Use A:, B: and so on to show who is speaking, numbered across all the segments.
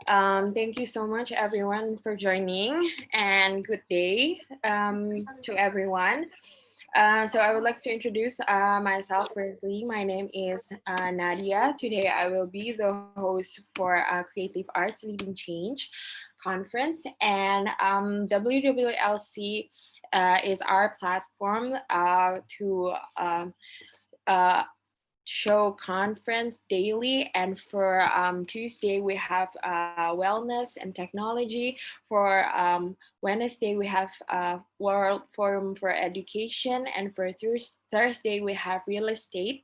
A: Thank you so much, everyone, for joining, and good day to everyone. So I would like to introduce myself firstly. My name is Nadya. Today I will be the host for Creative Arts Leading Change conference, and WWLC is our platform to uh, show conference daily, and for Tuesday we have wellness and technology. For Wednesday we have World Forum for Education, and for Thursday we have real estate,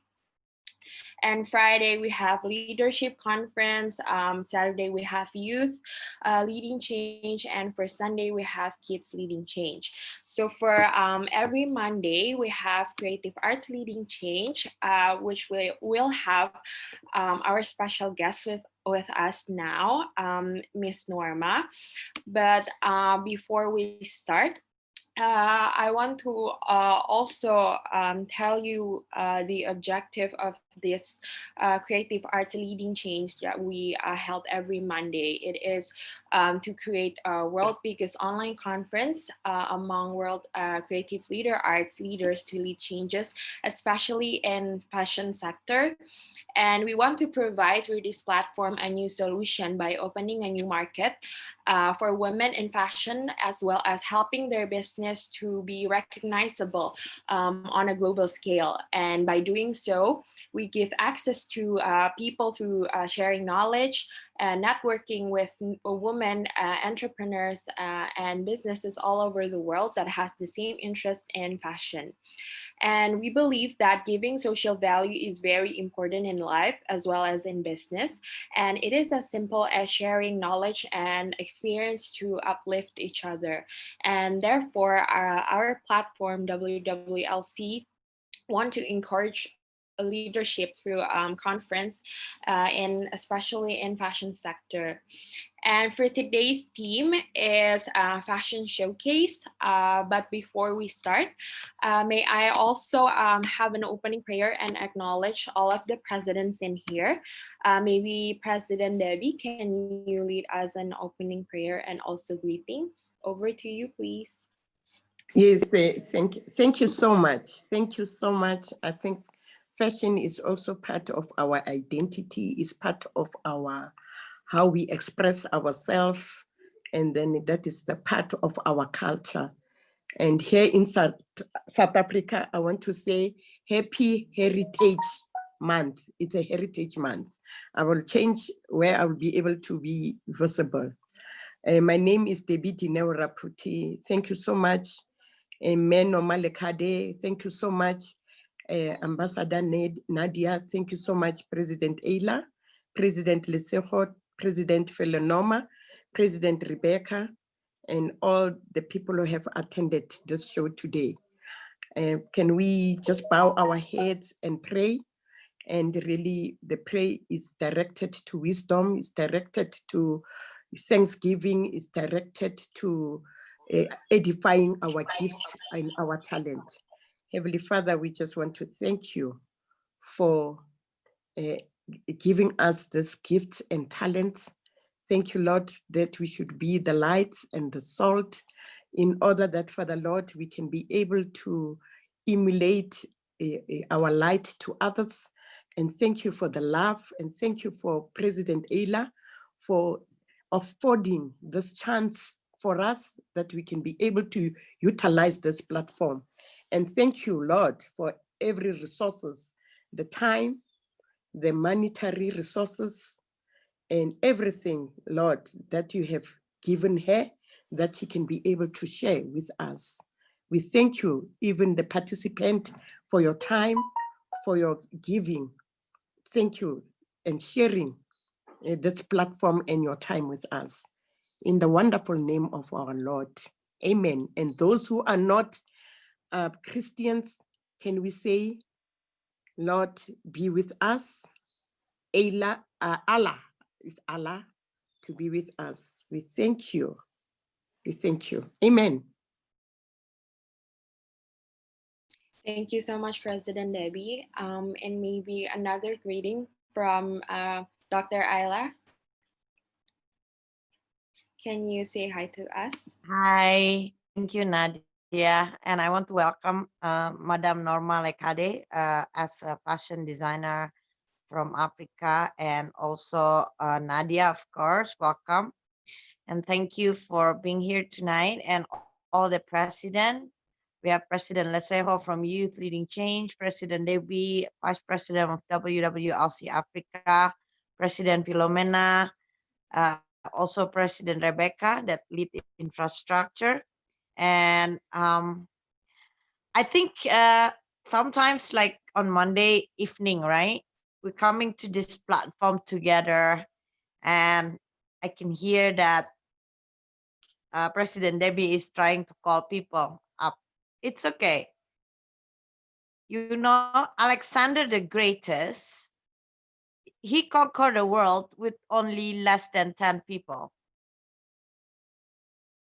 A: and Friday we have leadership conference. Saturday we have youth leading change, and for Sunday we have kids leading change. So for every Monday we have creative arts leading change, which we will have our special guest with us now, Miss Norma. But before we start, I want to also tell you the objective of this creative arts leading change that we held every Monday. It is to create a world biggest online conference among world creative leader arts leaders to lead changes, especially in fashion sector. And we want to provide through this platform a new solution by opening a new market for women in fashion, as well as helping their business to be recognizable on a global scale. And by doing so, we give access to people through sharing knowledge and networking with women entrepreneurs and businesses all over the world that has the same interest in fashion. And we believe that giving social value is very important in life as well as in business. And it is as simple as sharing knowledge and experience to uplift each other. And therefore, our platform, WWLC, want to encourage leadership through conference especially in fashion sector. And for today's theme is fashion showcase. But before we start, may I also have an opening prayer and acknowledge all of the presidents in here. Maybe President Debbie, can you lead us an opening prayer and also greetings? Over to you, please.
B: Yes, thank you so much. Thank you so much. I think fashion is also part of our identity, is part of our how we express ourselves, and then that is the part of our culture. And here in South Africa, I want to say Happy Heritage Month. It's a Heritage Month. I will change where I will be able to be visible. My name is Dineo Raphuti. Thank you so much. Norma Lekhade, thank you so much. Ambassador Nadya, thank you so much. President Ayla, President Lekhade, President Norma, President Rebecca, and all the people who have attended this show today. Can we just bow our heads and pray? And really, the prayer is directed to wisdom, is directed to thanksgiving, is directed to edifying our gifts and our talent. Heavenly Father, we just want to thank you for giving us these gifts and talents. Thank you, Lord, that we should be the lights and the salt in order that, Father Lord, we can be able to emulate our light to others. And thank you for the love, and thank you for President Ayla for affording this chance for us that we can be able to utilize this platform. And thank you, Lord, for every resources, the time, the monetary resources, and everything, Lord, that you have given her, that she can be able to share with us. We thank you, even the participant, for your time, for your giving. Thank you, and sharing this platform and your time with us. In the wonderful name of our Lord, amen. And those who are not Christians, can we say, Lord, be with us. Allah is Allah to be with us. We thank you. We thank you. Amen.
A: Thank you so much, President Debbie. And maybe another greeting from Dr. Ayla. Can you say hi to us?
C: Hi, thank you, Nadya. And I want to welcome Madam Norma Lekhade as a fashion designer from Africa, and also Nadya, of course, welcome. And thank you for being here tonight, and all the president. We have President Leseho from Youth Leading Change, President Debbie, Vice President of WWLC Africa, President Philomena, also President Rebecca that lead infrastructure. And I think sometimes like on Monday evening, right? We're coming to this platform together, and I can hear that President Debbie is trying to call people up. It's okay. You know, Alexander the Greatest, he conquered the world with only less than 10 people,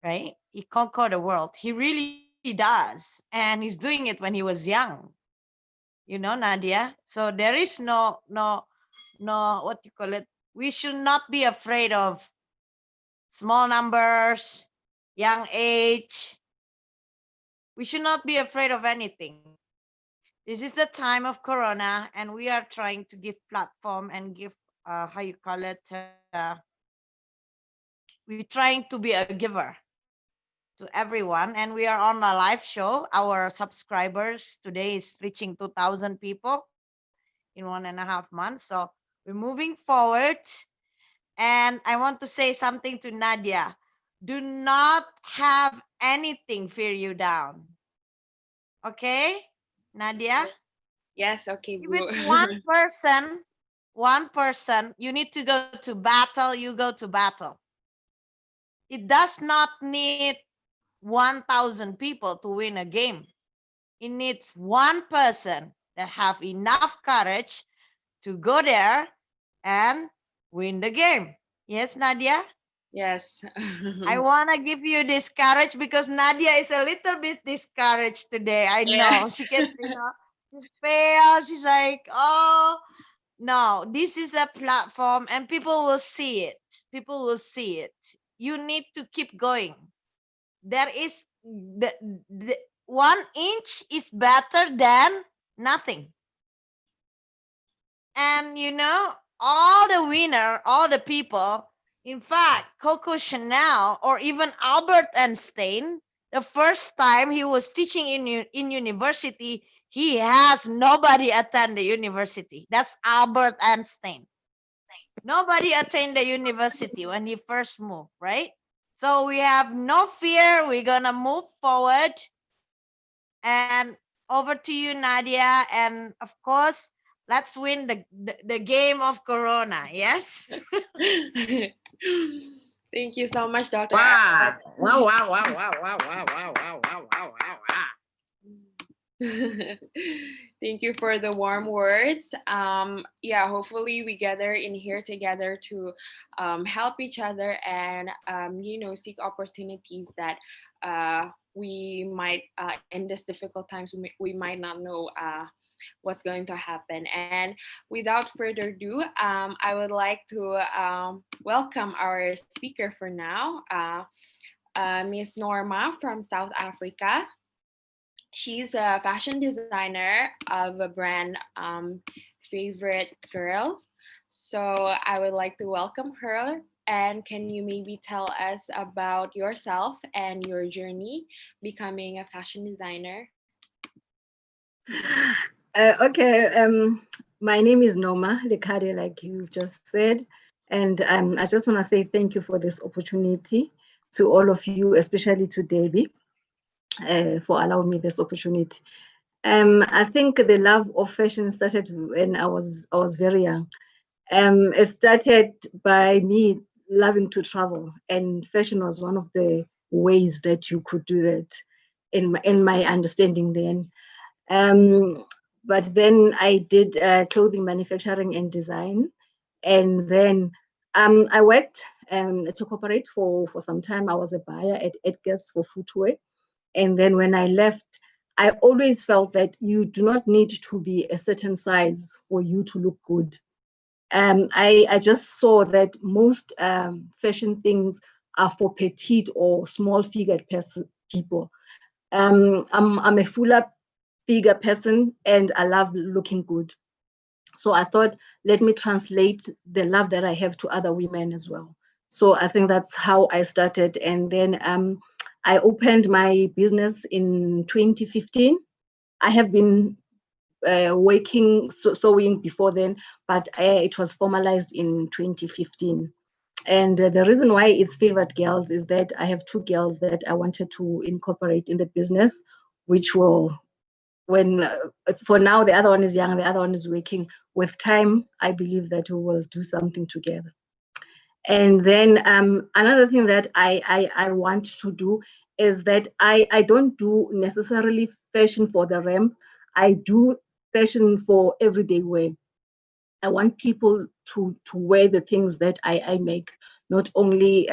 C: right? He conquered the world. He really does. And he's doing it when he was young, you know, Nadia. So there is no, what you call it? We should not be afraid of small numbers, young age. We should not be afraid of anything. This is the time of Corona, and we are trying to give platform and give, how you call it? We're trying to be a giver to everyone, and we are on a live show. Our subscribers today is reaching 2,000 people in 1.5 months. So we're moving forward. And I want to say something to Nadia. Do not have anything fear you down. Okay, Nadia?
A: Yes, okay,
C: If
A: boo.
C: it's one person, you need to go to battle, you go to battle. It does not need 1,000 people to win a game. It needs one person that have enough courage to go there and win the game. Yes, Nadia?
A: Yes.
C: I want to give you this courage because Nadia is a little bit discouraged today. I
A: Yeah.
C: know. She gets, she's pale. She's like, oh, no, this is a platform and people will see it. People will see it. You need to keep going. There is the 1 inch is better than nothing. And all the winner, all the people, in fact, Coco Chanel or even Albert Einstein, the first time he was teaching in university, he has nobody attend the university. That's Albert Einstein. Nobody attend the university when he first moved, right? So we have no fear. We're gonna move forward. And over to you, Nadia. And of course, let's win the game of Corona. Yes.
A: Thank you so much, Dr.
B: Wow. Wow, wow, wow, wow, wow, wow, wow, wow, wow, wow, wow, wow.
A: Thank you for the warm words. Yeah, hopefully we gather in here together to help each other and seek opportunities that we might in these difficult times we might not know what's going to happen. And without further ado, I would like to welcome our speaker for now, Miss Norma from South Africa. She's a fashion designer of a brand, Favorite Girls. So I would like to welcome her. And can you maybe tell us about yourself and your journey becoming a fashion designer?
D: Okay, my name is Norma Lekhade, like you just said, and I just want to say thank you for this opportunity to all of you, especially to Debbie, for allowing me this opportunity. I think the love of fashion started when I was very young. It started by me loving to travel, and fashion was one of the ways that you could do that, in my understanding then. But then I did clothing manufacturing and design, and then I worked to corporate for some time. I was a buyer at Edgar's for footwear, and then when I left, I always felt that you do not need to be a certain size for you to look good. I just saw that most fashion things are for petite or small figured people. I'm a fuller figure person and I love looking good. So I thought, let me translate the love that I have to other women as well. So I think that's how I started. And then I opened my business in 2015. I have been working sewing before then, but it was formalized in 2015. And the reason why it's Favoured Girls is that I have two girls that I wanted to incorporate in the business, which will, for now, the other one is young, the other one is working. With time, I believe that we will do something together. And then another thing that I want to do is that I don't do necessarily fashion for the ramp. I do fashion for everyday wear. I want people to wear the things that I make. Not only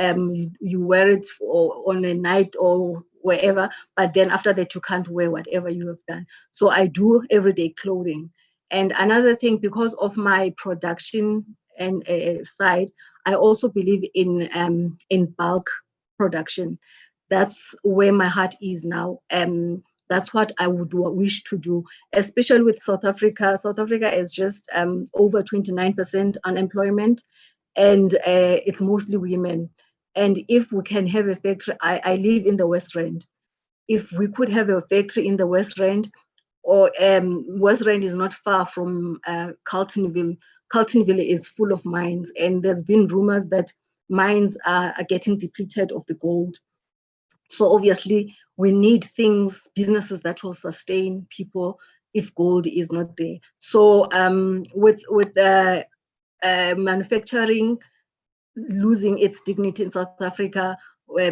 D: you wear it on a night or wherever, but then after that you can't wear whatever you have done. So I do everyday clothing. And another thing, because of my production and side, I also believe in bulk production. That's where my heart is now. That's what I would wish to do, especially with South Africa. South Africa is just over 29% unemployment, and it's mostly women. And if we can have a factory, I live in the West Rand. If we could have a factory in the West Rand, or West Rand is not far from Carltonville. Carltonville is full of mines, and there's been rumors that mines are getting depleted of the gold. So obviously we need things, businesses that will sustain people if gold is not there. So with manufacturing losing its dignity in South Africa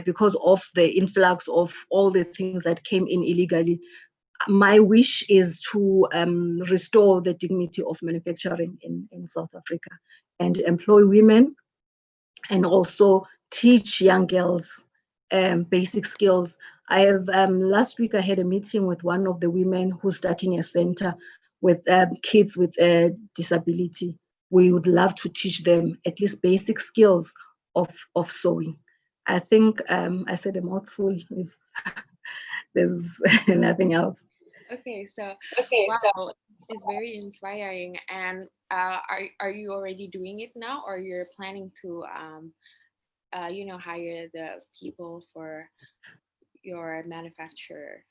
D: because of the influx of all the things that came in illegally, my wish is to restore the dignity of manufacturing in South Africa and employ women, and also teach young girls basic skills. I have last week I had a meeting with one of the women who's starting a center with kids with disability. We would love to teach them at least basic skills of sewing. I think I said a mouthful if there's nothing else.
A: Okay, so wow, it's very inspiring. And are you already doing it now, or you're planning to hire the people for your manufacturer?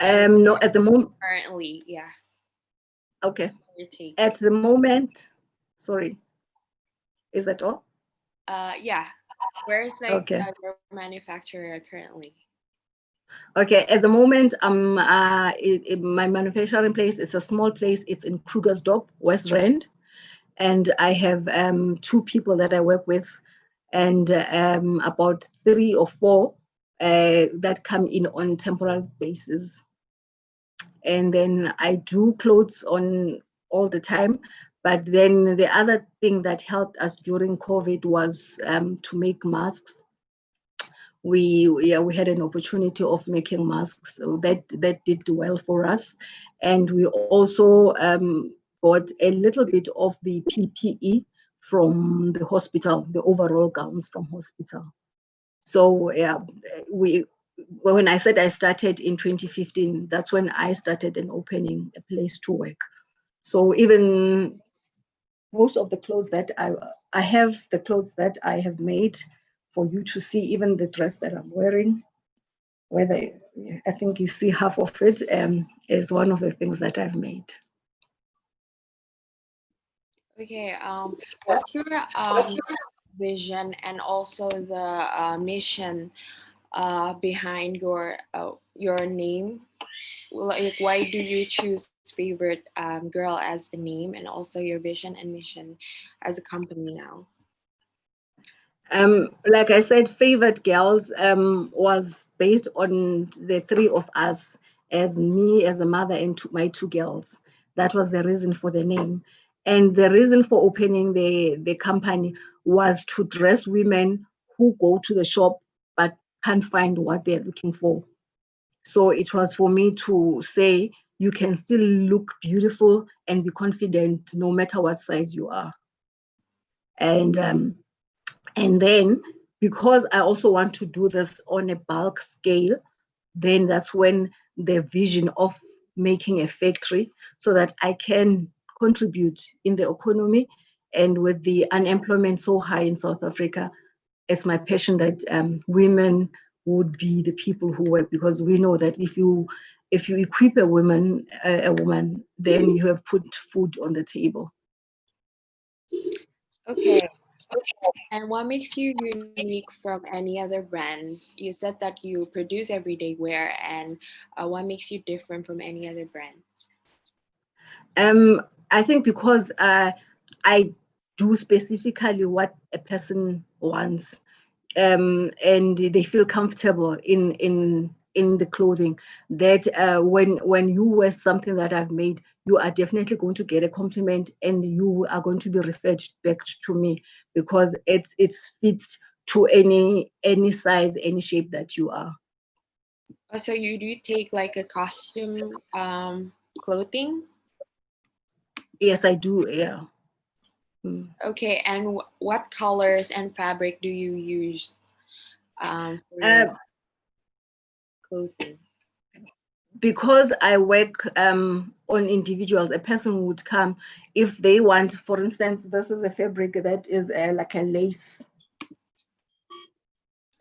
D: No, at the moment.
A: Currently, yeah.
D: Okay.
A: Your take.
D: At the moment, sorry. Is that all?
A: Yeah. Where's
D: Okay.
A: your manufacturer currently?
D: Okay, at the moment, my manufacturing place, it's a small place. It's in Krugersdorp, West Rand. And I have 2 people that I work with, and about 3 or 4 that come in on temporary basis. And then I do clothes on all the time. But then the other thing that helped us during COVID was to make masks. We had an opportunity of making masks, so that did well for us. And we also got a little bit of the PPE from the hospital, the overall gowns from hospital. So yeah, when I said I started in 2015, that's when I started and opening a place to work. So even most of the clothes that I have, the clothes that I have made for you to see, even the dress that I'm wearing, whether I think you see half of it, is one of the things that I've made.
A: Okay. What's your vision and also the mission behind your name? Like, why do you choose Favoured Girl as the name, and also your vision and mission as a company now?
D: Like I said, Favoured Girls was based on the 3 of us, as me as a mother and my 2 girls. That was the reason for the name. And the reason for opening the company was to dress women who go to the shop but can't find what they're looking for. So it was for me to say, you can still look beautiful and be confident no matter what size you are. And then because I also want to do this on a bulk scale, then that's when the vision of making a factory so that I can contribute in the economy. And with the unemployment so high in South Africa, it's my passion that women would be the people who work, because we know that if you equip a woman, then you have put food on the table.
A: Okay. And what makes you unique from any other brands? You said that you produce everyday wear, and what makes you different from any other brands?
D: I think because I do specifically what a person wants, and they feel comfortable in the clothing, that when you wear something that I've made, you are definitely going to get a compliment, and you are going to be referred back to me, because it's fits to any size, any shape that you are.
A: So you do take like a costume clothing?
D: Yes, I do. Yeah.
A: Okay, and what colors and fabric do you use for your clothing?
D: Because I work on individuals, a person would come if they want, for instance, this is a fabric that is like a lace.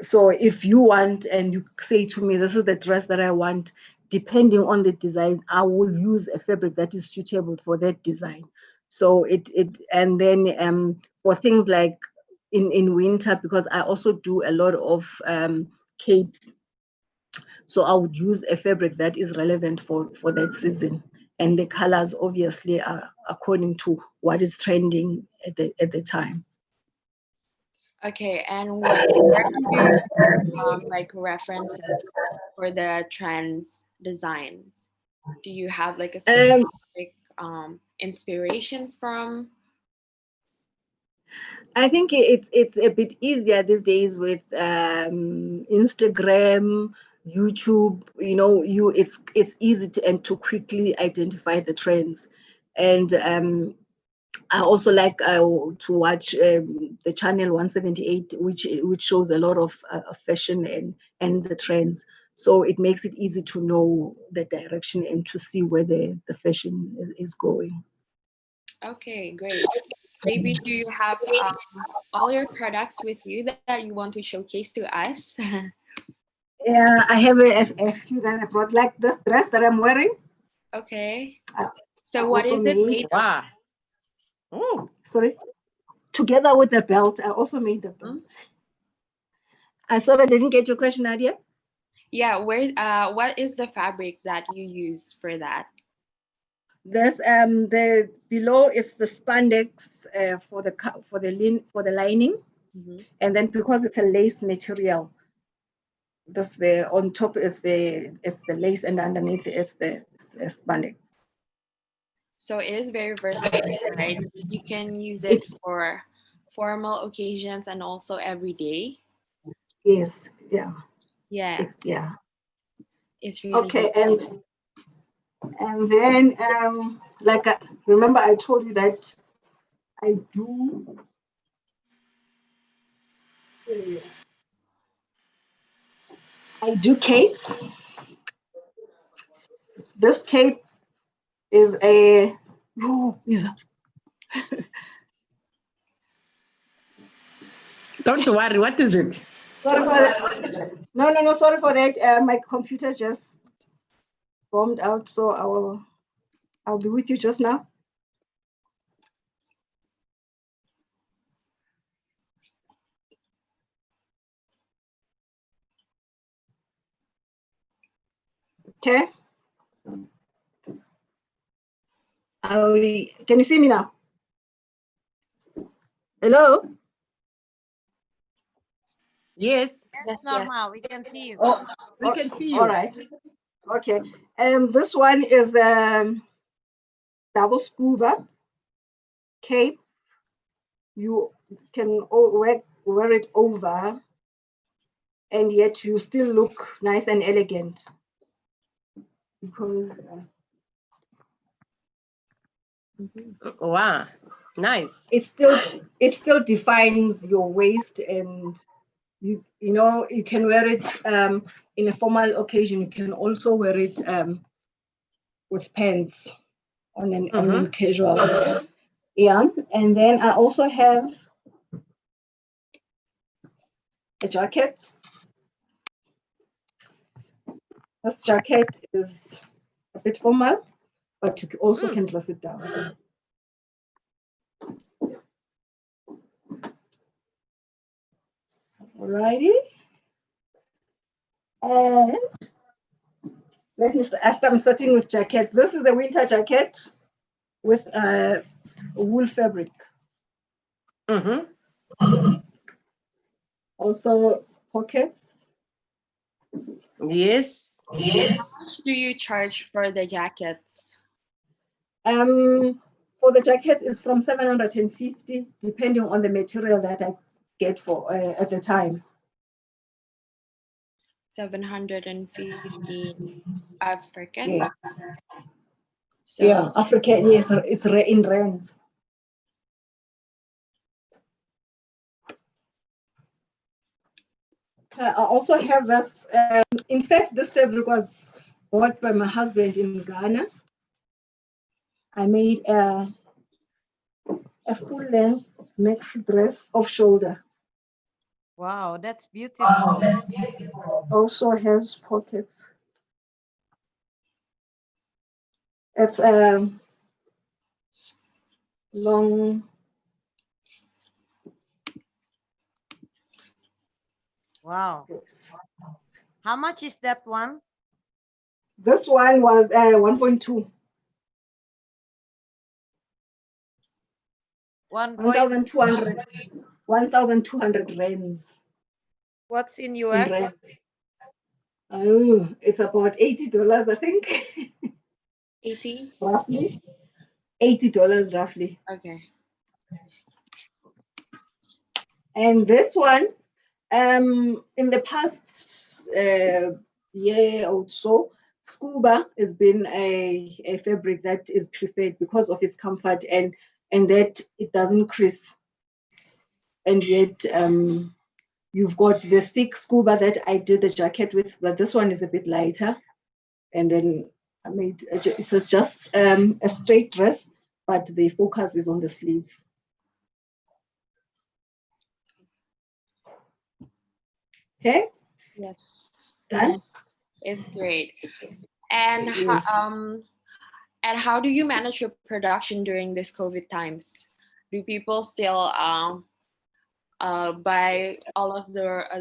D: So if you want and you say to me, this is the dress that I want, depending on the design, I will use a fabric that is suitable for that design. So and then for things like in winter, because I also do a lot of capes. So I would use a fabric that is relevant for that season. And the colors obviously are according to what is trending at the time.
A: Okay, and where do you like references for the trends designs? Do you have like a specific inspirations from?
D: I think it's a bit easier these days with Instagram, YouTube. You know, it's easy to quickly identify the trends, and I also like to watch the channel 178, which shows a lot of fashion and the trends. So it makes it easy to know the direction and to see where the fashion is going.
A: Okay, great. Maybe do you have all your products with you that you want to showcase to us?
D: Yeah, I have a few that I brought, like this dress that I'm wearing.
A: Okay.
D: I
A: So what is it made of?
B: Wow. Oh,
D: Sorry. Together with the belt, I also made the belt. I sorry, I didn't get your question, Nadya.
A: Yeah, what is the fabric that you use for that?
D: There's the below is the spandex for the lining, and then because it's a lace material, the on top is the lace, and underneath it's the spandex.
A: So it is very versatile, right? You can use it for formal occasions and also every day.
D: Yes, yeah.
A: Yeah.
D: Yeah.
A: It's really
D: okay, and then like remember I told you that I do capes. This cape is a
B: don't worry. What is it?
D: sorry for that. No, sorry for that. My computer just bombed out, so I'll be with you just now. Okay. Can you see me now? Hello?
B: Yes,
C: Yes, Norma, we can see you.
D: Oh,
B: we can see you.
D: all right. Okay. This one is double scuba cape. You can wear it over, and yet you still look nice and elegant, because
B: Wow, nice.
D: it still defines your waist, and You know, you can wear it in a formal occasion. You can also wear it with pants on an casual. Yeah, and then I also have a jacket. This jacket is a bit formal, but you also can dress it down. Alrighty. And let me I'm starting with jacket. This is a winter jacket with wool fabric. Also pockets.
B: Yes.
A: How much do you charge for the jackets?
D: For the jacket is from 750, depending on the material that I get for at the time.
A: 750 African.
D: Yes.
A: So,
D: yeah, African. Yes, it's in rands. I also have this. In fact, this fabric was bought by my husband in Ghana. I made a full-length neck dress off shoulder.
C: Wow, that's beautiful.
D: Also has pockets. It's long.
C: Wow. How much is that one?
D: This one was 1.2. 1,200. 1,200 rands.
C: What's in US?
D: Oh, it's about $80, I think.
A: 80?
D: Roughly. $80 roughly.
A: Okay.
D: And this one, in the past year or so, scuba has been a fabric that is preferred because of its comfort and that it doesn't crease. And yet you've got the thick scuba that I did the jacket with, but this one is a bit lighter. And then I made it's just a straight dress, but the focus is on the sleeves. Okay.
A: Yes.
D: Done.
A: It's great. And
D: Yes.
A: how do you manage your production during this COVID times? Do people still buy all of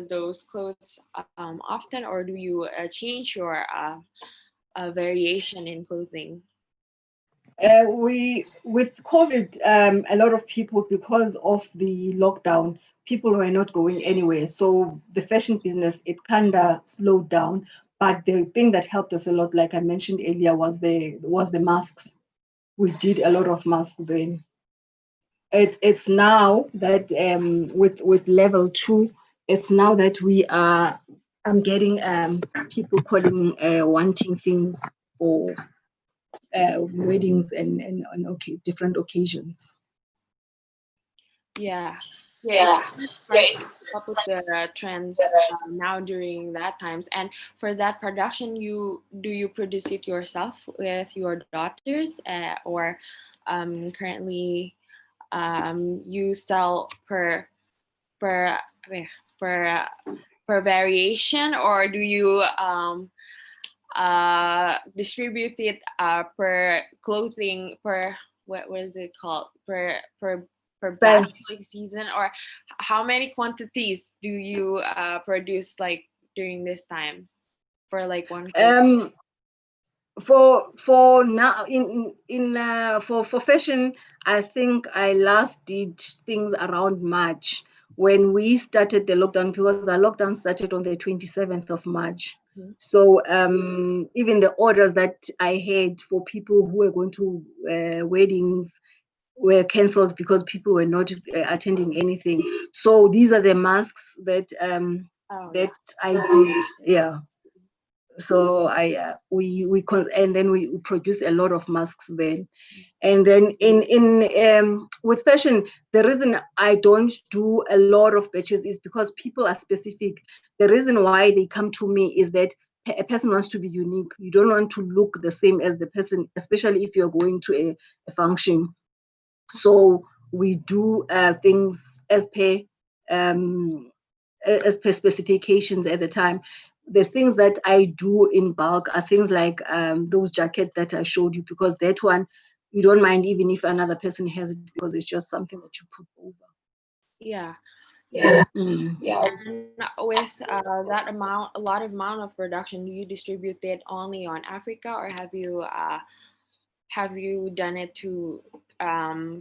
A: those clothes often, or do you change your variation in clothing?
D: With COVID, a lot of people, because of the lockdown, people were not going anywhere. So the fashion business, it kind of slowed down. But the thing that helped us a lot, like I mentioned earlier, was the masks. We did a lot of masks then. It's now that with level 2, it's now that I'm getting people calling wanting things for weddings and different occasions.
A: Yeah, it's hard to keep up with the trends now during that times. And for that production, do you produce it yourself with your daughters, or currently you sell per variation, or do you distribute it per clothing, per what is it called, per batch, like season, or how many quantities do you produce like during this time for like one clothing?
D: For now for fashion, I think I last did things around March when we started the lockdown, because our lockdown started on the 27th of March. So even the orders that I had for people who were going to weddings were cancelled because people were not attending anything. So these are the masks that that I did. Yeah. So and then we produce a lot of masks then. And then with fashion, the reason I don't do a lot of batches is because people are specific. The reason why they come to me is that a person wants to be unique. You don't want to look the same as the person, especially if you're going to a function. So we do things as per specifications at the time. The things that I do in bulk are things like those jackets that I showed you, because that one, you don't mind even if another person has it, because it's just something that you put over.
A: Yeah.
D: Mm.
A: And with that amount, a lot of amount of production, do you distribute it only on Africa, or have you done it to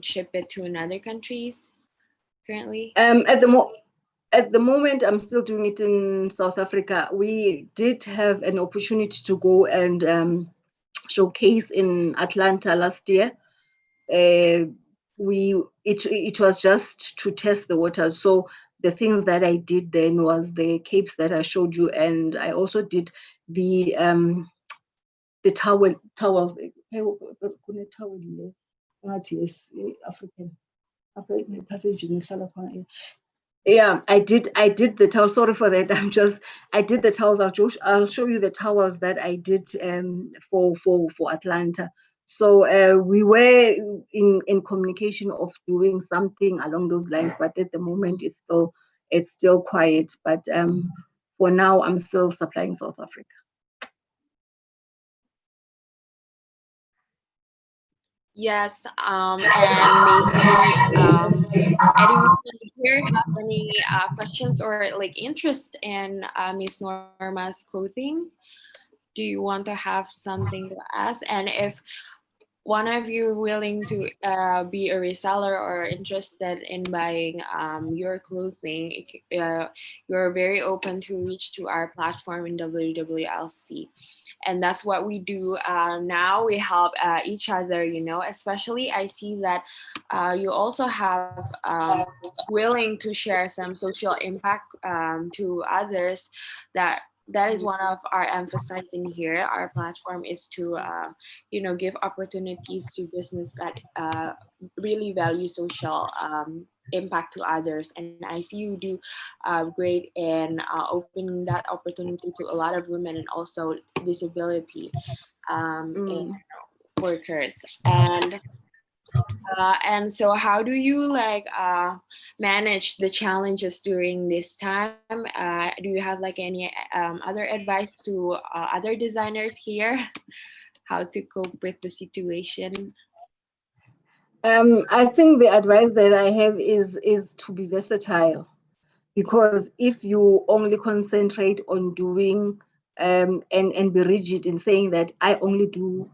A: ship it to another countries currently?
D: At the moment, I'm still doing it in South Africa. We did have an opportunity to go and showcase in Atlanta last year. It was just to test the waters. So the things that I did then was the capes that I showed you, and I also did the towels. Yes, African. Yeah, I did the towels. Sorry for that. I did the towels. I'll show you the towels that I did for Atlanta. So we were in communication of doing something along those lines, but at the moment it's still quiet. But for now, I'm still supplying South Africa.
A: Yes, and maybe anyone here have any questions or like interest in Miss Norma's clothing? Do you want to have something to ask? And if one of you willing to be a reseller or interested in buying your clothing, you're very open to reach to our platform in WWLC. And that's what we do now. We help each other, especially I see that you also have willing to share some social impact to others. That is one of our emphasizing here. Our platform is to give opportunities to business that really value social impact to others. And I see you do great in opening that opportunity to a lot of women and also disability in workers. And so how do you manage the challenges during this time? Do you have like any other advice to other designers here? How to cope with the situation?
D: I think the advice that I have is to be versatile, because if you only concentrate on doing and be rigid in saying that I only do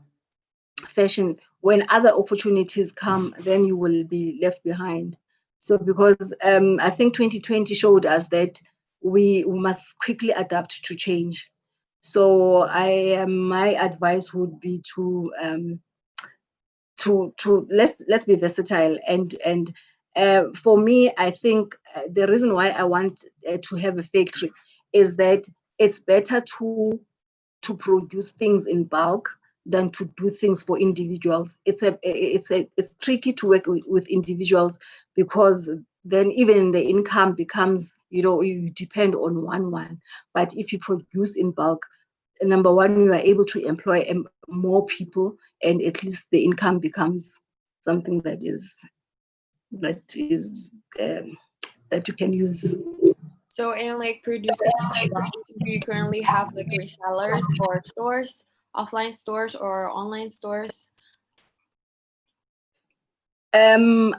D: fashion, when other opportunities come, then you will be left behind. So because I think 2020 showed us that we must quickly adapt to change. So my advice would be to let's be versatile, and for me, I think the reason why I want to have a factory is that it's better to produce things in bulk than to do things for individuals. It's tricky to work with individuals, because then even the income becomes, you depend on one. But if you produce in bulk, number one, you are able to employ more people, and at least the income becomes something that you can use.
A: So in like producing, do you currently have like resellers or stores, offline stores or online stores?
D: On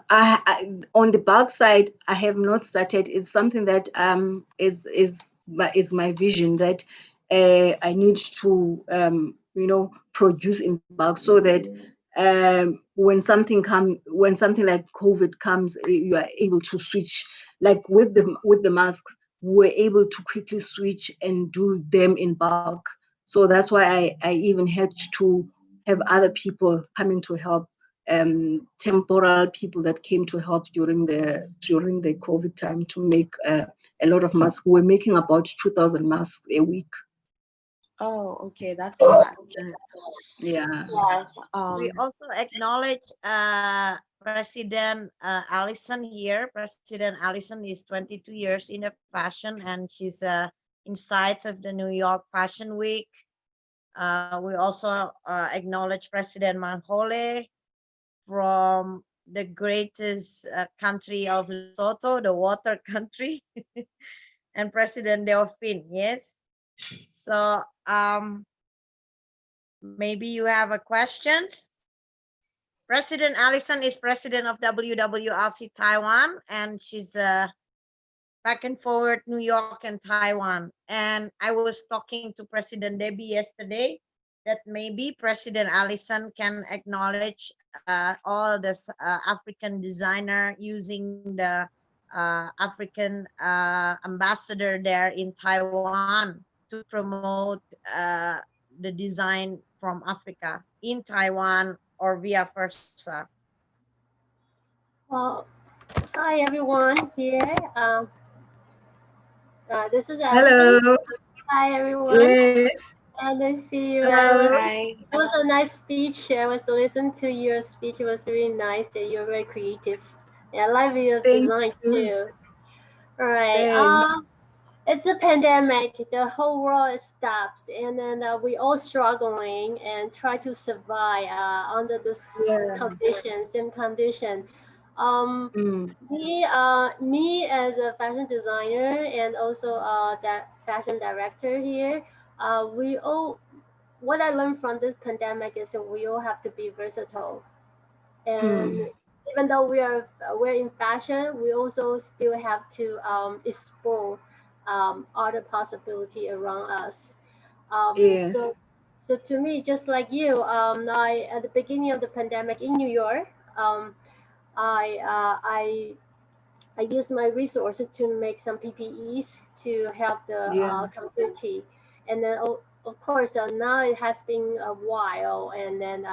D: the bulk side, I have not started. It's something that is my vision, that I need to produce in bulk, so that when something like COVID comes, you are able to switch. Like with the masks, we're able to quickly switch and do them in bulk. So that's why I even had to have other people coming to help, temporal people that came to help during the COVID time to make a lot of masks. We're making about 2,000 masks a week.
A: Oh, okay, that's a lot.
D: Yeah.
A: Yes.
C: We also acknowledge President Allison here. President Allison is 22 years in the fashion, and she's inside of the New York Fashion Week. We also acknowledge President Manhole from the greatest country of Lesotho, the water country, and President Delphine. Yes. So maybe you have a questions. President Allison is president of WWLC Taiwan, and she's back and forward New York and Taiwan. And I was talking to President Debbie yesterday that maybe President Allison can acknowledge all the African designer using the African ambassador there in Taiwan to promote the design from Africa in Taiwan or vice versa.
E: Well, hi everyone here. This is Allison.
D: Hello.
E: Hi everyone.
D: Yes.
E: And I see you.
D: Hello.
A: Hi.
E: It was a nice speech. I was listening to your speech. It was really nice. And you're very creative. Yeah, I like your
D: Thank
E: design
D: you.
E: too. All right.
D: Thanks.
E: It's a pandemic. The whole world stops, and then we all struggling and try to survive under this
D: Yeah.
E: condition, same condition.
D: Mm.
E: Me as a fashion designer and also that fashion director here, we all what I learned from this pandemic is that we all have to be versatile, and
D: Mm.
E: even though we're in fashion, we also still have to explore other possibility around us.
D: Yes.
E: So to me, just like you, I at the beginning of the pandemic in New York, um, I uh, I I use my resources to make some PPEs to help the
D: Yeah.
E: community, and then of course now it has been a while, and then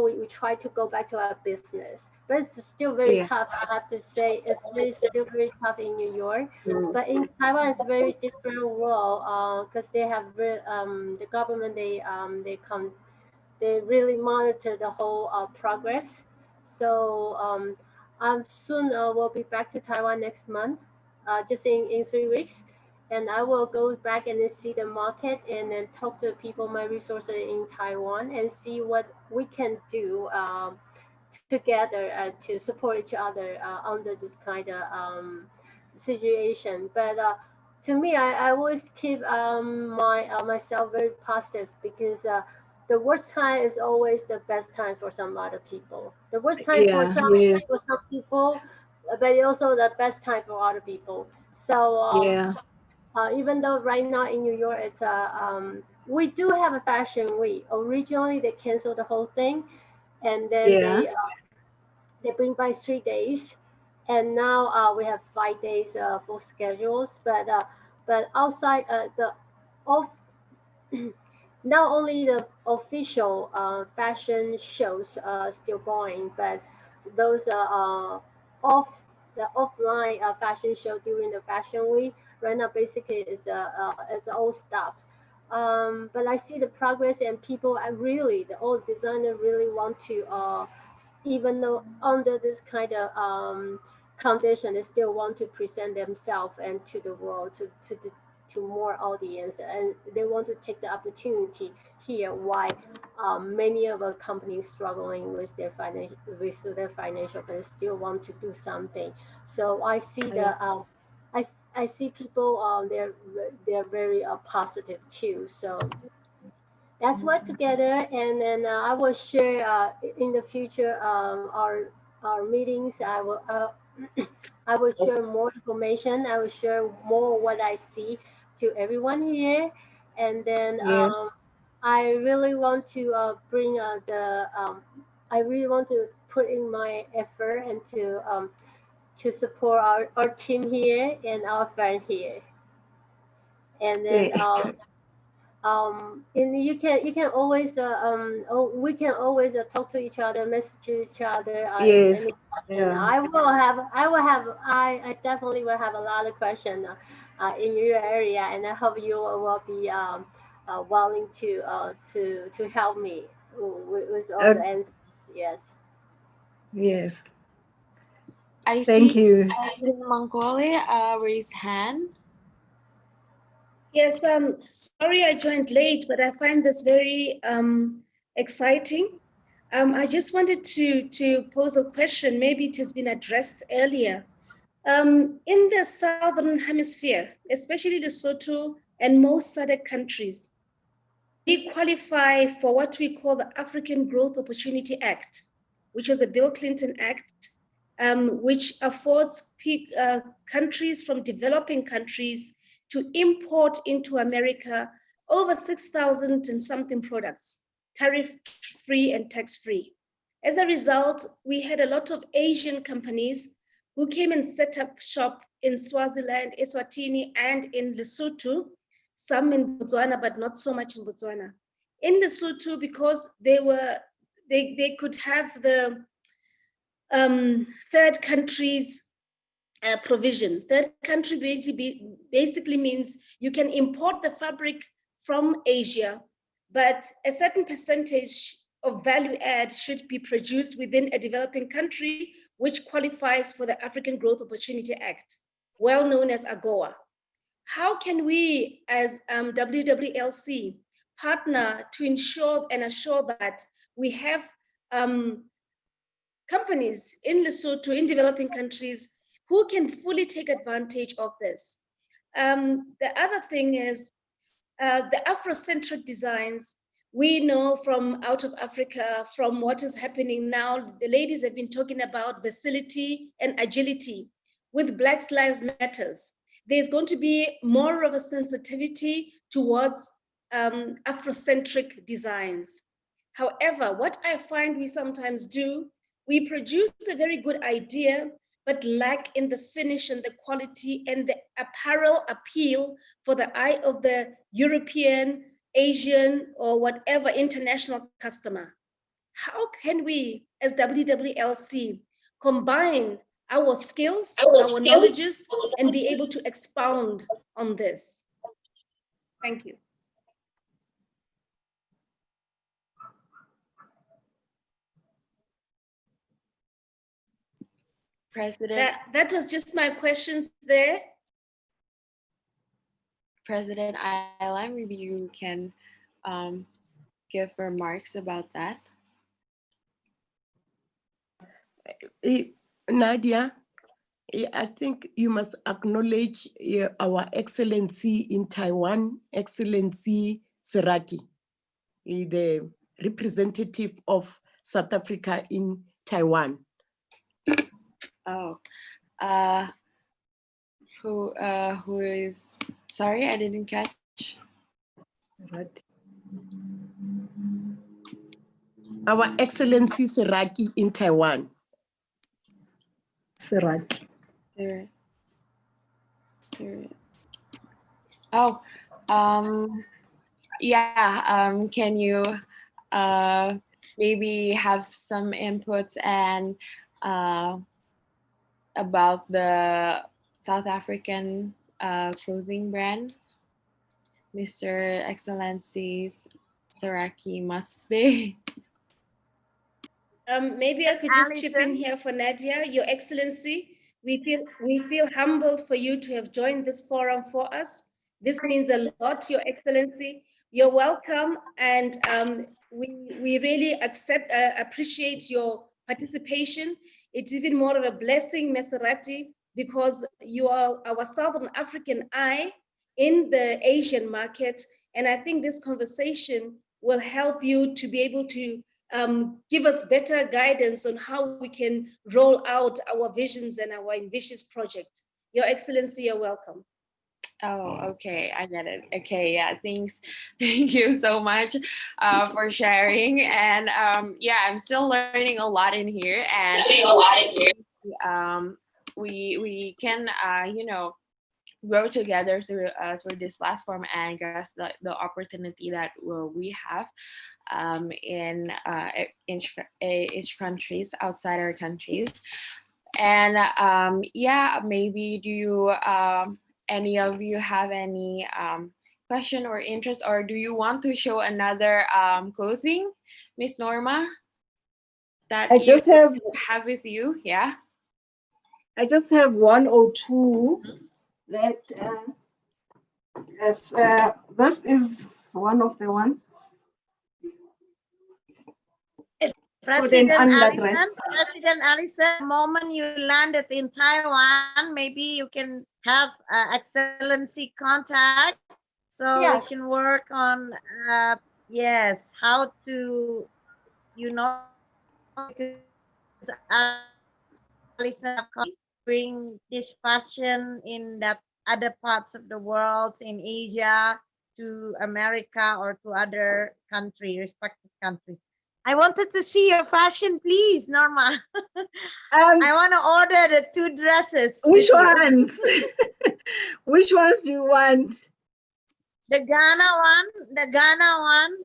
E: we try to go back to our business, but it's still very
D: Yeah.
E: tough. I have to say still very tough in New York,
D: Mm.
E: but in Taiwan it's very different world because they have the government they really monitor the whole progress. So I'm soon will be back to Taiwan next month, just in 3 weeks, and I will go back and then see the market and then talk to people, my resources in Taiwan, and see what we can do together to support each other under this kind of situation. But to me, I always keep myself very positive because the worst time is always the best time for some other people. The worst time
D: Yeah. Yes.
E: for some people, but also the best time for other people. So
D: Yeah.
E: even though right now in New York, we do have a fashion week. Originally, they canceled the whole thing, and then
D: Yeah.
E: they bring by 3 days, and now we have 5 days full schedules. But outside the off not only the official fashion shows still going, but those off the offline fashion show during the fashion week right now basically it's all stopped. But I see the progress and people are really the old designer really want to even though under this kind of condition they still want to present themselves and to the world to more audience, and they want to take the opportunity here why many of our companies struggling with their financial but still want to do something. So I see I see people they're very positive too. So that's what together, and then I will share in the future our meetings. I will share more information. I will share more what I see to everyone here, and then
D: Yeah.
E: I really want to bring I really want to put in my effort and to support our team here and our friend here, and then
D: Yeah.
E: and you can always we can always talk to each other, message each other if
D: Yes.
E: any question.
D: Yeah.
E: I definitely will have a lot of questions in your area, and I hope you will be willing to help me with all the answers. Yes.
D: Yes.
A: I
D: Thank
A: see
D: you.
A: President Mangole raise hand.
F: Yes, sorry I joined late, but I find this very exciting. I just wanted to pose a question. Maybe it has been addressed earlier. In the Southern Hemisphere, especially Lesotho and most other countries, we qualify for what we call the African Growth Opportunity Act, which was a Bill Clinton Act, which affords countries from developing countries to import into America over 6,000 and something products, tariff-free and tax-free. As a result, we had a lot of Asian companies who came and set up shop in Swaziland, Eswatini, and in Lesotho, some in Botswana, but not so much in Botswana. In Lesotho, because they could have the third countries provision. Third country basically means you can import the fabric from Asia, but a certain percentage of value add should be produced within a developing country, which qualifies for the African Growth Opportunity Act, well known as AGOA. How can we, as WWLC, partner to ensure and assure that we have companies in Lesotho, in developing countries, who can fully take advantage of this? The other thing is the Afrocentric designs. We know from out of Africa, from what is happening now, the ladies have been talking about facility and agility with Black Lives Matters. There's going to be more of a sensitivity towards Afrocentric designs. However, what I find we sometimes do, we produce a very good idea, but lack in the finish and the quality and the apparel appeal for the eye of the European, Asian, or whatever international customer. How can we, as WWLC, combine our skills, our knowledges, and be able to expound on this? Thank you.
A: President.
F: That was just my questions there.
A: President Ayla, maybe you can give remarks about that.
B: Nadya, I think you must acknowledge our Excellency in Taiwan, Excellency Seraki, the representative of South Africa in Taiwan.
A: Oh, who is, sorry, I didn't catch.
B: Our Excellency Seraki in Taiwan.
D: Seraki.
A: Oh, yeah, can you maybe have some inputs and about the South African clothing brand, Mr. Excellency Seraki Masbe?
F: Maybe I could just chip in here for Nadya. Your Excellency, we feel humbled for you to have joined this forum for us. This means a lot, Your Excellency. You're welcome, and we really appreciate your participation. It's even more of a blessing, Maserati, because you are our Southern African eye in the Asian market, and I think this conversation will help you to be able to give us better guidance on how we can roll out our visions and our ambitious project. Your Excellency, you're welcome.
A: Oh, okay, I get it. Okay, yeah, thanks. Thank you so much for sharing. And yeah, I'm still learning a lot in here. And we can, you know, grow together through this platform and grasp the opportunity that we have in each countries outside our countries. And yeah, maybe do you any of you have any question or interest, or do you want to show another clothing, Miss Norma, that
D: I
A: you
D: just have
A: with you? Yeah.
D: I just have one or two that this is one of the ones.
C: President
D: underdress.
C: Allison, the moment you landed in Taiwan, maybe you can have excellency contact, so
E: Yes.
C: we can work on yes, how to, you know, because Allison bring this fashion in that other parts of the world, in Asia, to America, or to other respective countries. I wanted to see your fashion, please, Norma. I want to order the 2 dresses.
D: Which ones? Which ones do you want?
C: The Ghana one. The Ghana one.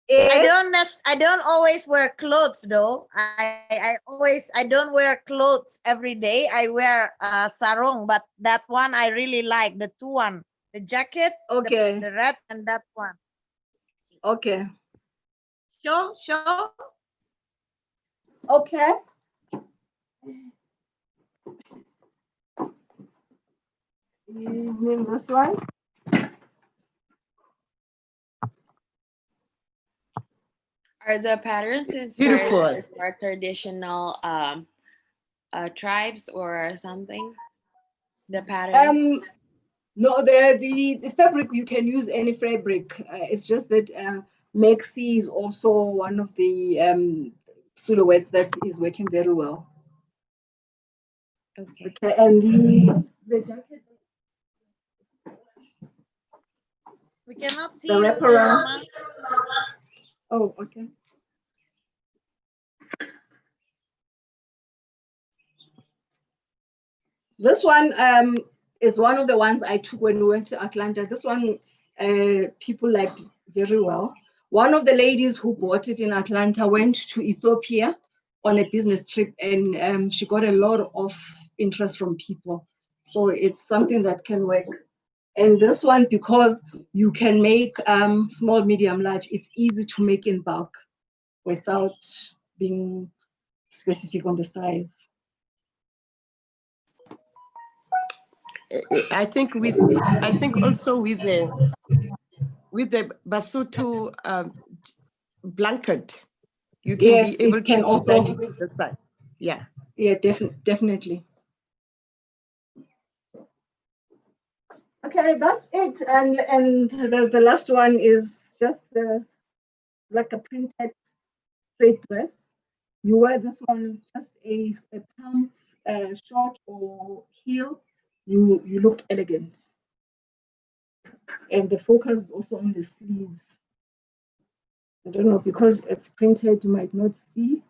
D: Yes.
C: I don't always wear clothes though. I don't wear clothes every day. I wear sarong, but that one I really like. The 2 one, the jacket,
D: Okay.
C: the red, and that one.
D: Okay.
C: Show.
D: Okay. You mean this one?
A: Are the patterns inspired
B: Beautiful.
A: by our traditional tribes or something? The pattern.
D: No, the fabric, you can use any fabric. It's just that maxi is also one of the silhouettes that is working very well.
A: Okay.
D: Okay, and the jacket.
C: We cannot see
D: The
C: you,
D: wraparound.
C: Norma.
D: Oh, okay. This one is one of the ones I took when we went to Atlanta. This one people liked very well. One of the ladies who bought it in Atlanta went to Ethiopia on a business trip, and she got a lot of interest from people. So it's something that can work. And this one, because you can make small, medium, large, it's easy to make in bulk without being specific on the size.
B: I think also with the Basotho blanket, you can
D: Yes,
B: be able
D: it can
B: to
D: also
B: design it to the side. Yeah.
D: Yeah, definitely. Okay, that's it. And the last one is just like a printed straight dress. You wear this one just a pump, short or heel. You look elegant. And the focus is also on the sleeves. I don't know, because it's printed, you might not see,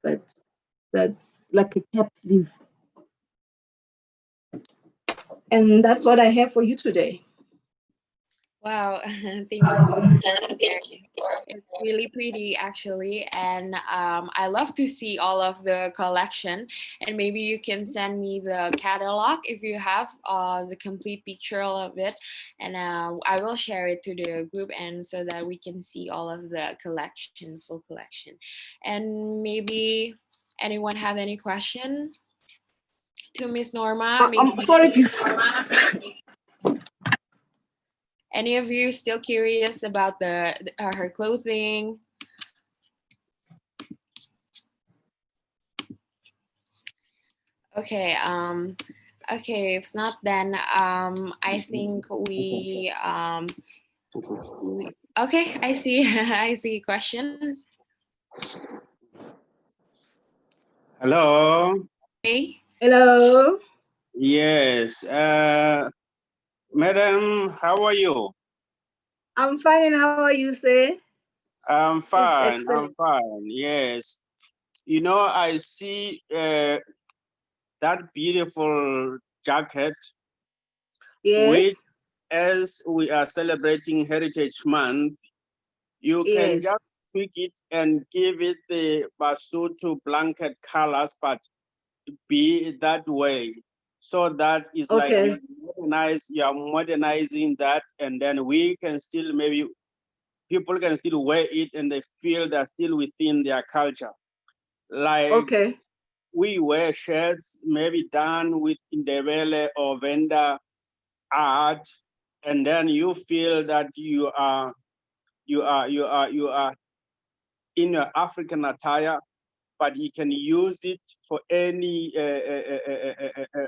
D: but that's like a cap sleeve. And that's what I have for you today.
A: Wow, thank you for sharing. It's really pretty actually, and I love to see all of the collection. And maybe you can send me the catalog if you have the complete picture of it, and I will share it to the group, and so that we can see all of the collection, full collection. And maybe anyone have any question to Miss Norma?
D: I'm sorry.
A: Any of you still curious about her clothing? Okay. Okay. If not, then I think we okay. I see. I see questions.
G: Hello.
A: Hey.
D: Hello.
G: Yes. Madam, how are you?
D: I'm fine. How are you, sir?
G: I'm fine.
D: Excellent.
G: I'm fine. Yes. You know, I see that beautiful jacket,
D: Yes.
G: which, as we are celebrating Heritage Month, you can
D: Yes.
G: just tweak it and give it the Basotho blanket colors, but be that way. so that it's like
D: Okay.
G: you are modernizing that, and then we can still, maybe people can still wear it and they feel they're still within their culture. Like
D: Okay.
G: we wear shirts maybe done with Indebele or Venda art, and then you feel that you are in your African attire, but you can use it for any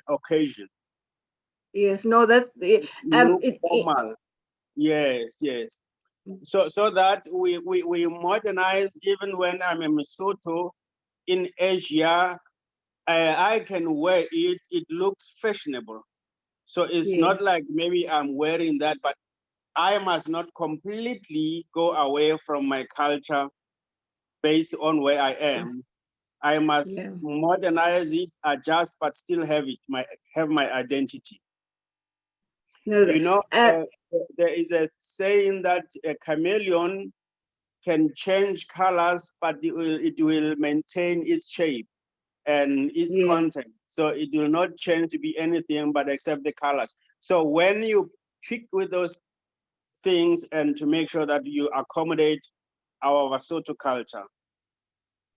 G: occasion.
D: Yes. No, that
G: Look
D: it
G: formal. Yes, yes. So that we modernize. Even when I'm in Lesotho, in Asia, I can wear it. It looks fashionable. So it's not
D: yes.
G: like maybe I'm wearing that, but I must not completely go away from my culture based on where I am. I must
D: Yeah.
G: modernize it, adjust, but still have my identity.
D: No,
G: You know,
D: uh,
G: there is a saying that a chameleon can change colors, but it will maintain its shape and its
D: yeah.
G: content. So it will not change to be anything but except the colors. So when you tweak with those things and to make sure that you accommodate our Vasoto culture.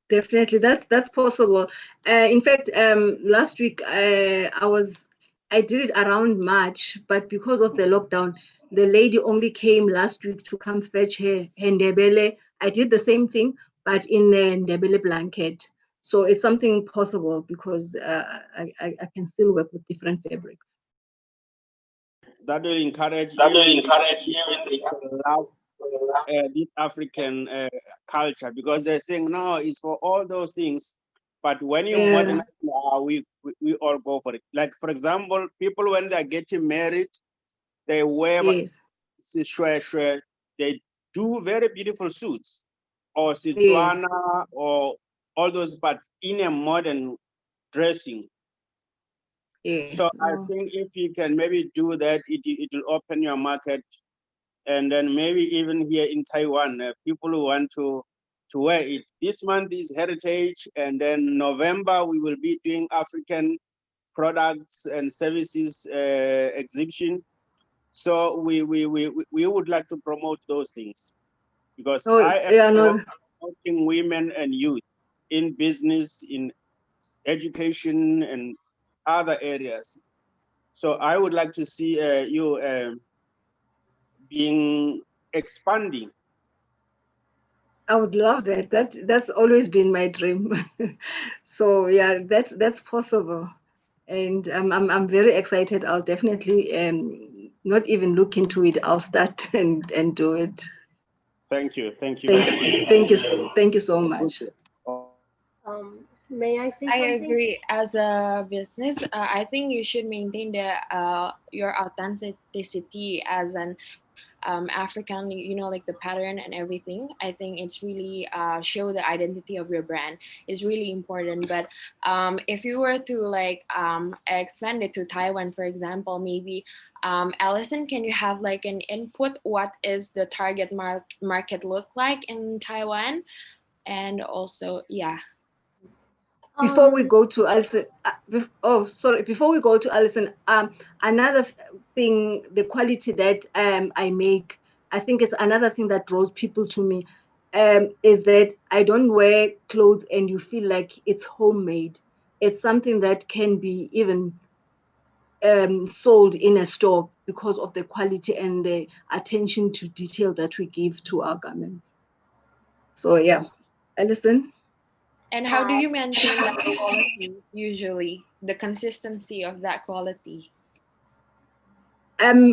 D: Definitely, that's possible. In fact, last week I did it around March, but because of the lockdown, the lady only came last week to come fetch her Ndebele. I did the same thing, but in a Ndebele blanket. So it's something possible because I can still work with different fabrics.
G: That will encourage
H: That will
G: even
H: encourage you
G: to love this African culture, because they think no, it's for all those things. But when you
D: Yeah.
G: modernize, we all go for it. Like for example, people when they're getting married, they wear
D: Yes.
G: they do very beautiful suits, or
D: Yes.
G: Setswana, or all those, but in a modern dressing. So
D: Yes.
G: I
D: No.
G: think if you can maybe do that, it will open your market. And then maybe even here in Taiwan, people who want to wear it. This month is Heritage, and then November we will be doing African products and services exhibition. So we would like to promote those things, because
D: Oh,
G: I am
D: yeah. No.
G: promoting women and youth in business, in education, and other areas. So I would like to see you being expanding.
D: I would love that. That's always been my dream. So yeah, that's possible, and I'm very excited. I'll definitely not even look into it. I'll start and do it.
G: Thank you. Thank you very much.
D: Thank you so much.
E: May I say
A: I
E: something?
A: agree. As a business, I think you should maintain your authenticity as an African. You know, like the pattern and everything. I think it's really show the identity of your brand is really important. But if you were to like expand it to Taiwan, for example, maybe Allison, can you have like an input? What is the target market look like in Taiwan? And also, yeah.
D: Before we go to Alison, before we go to Alison, another thing, the quality that I make, I think it's another thing that draws people to me, is that I don't wear clothes and you feel like it's homemade. It's something that can be even sold in a store because of the quality and the attention to detail that we give to our garments. So yeah, Alison.
A: And how do you maintain that quality usually, the consistency of that quality?
D: At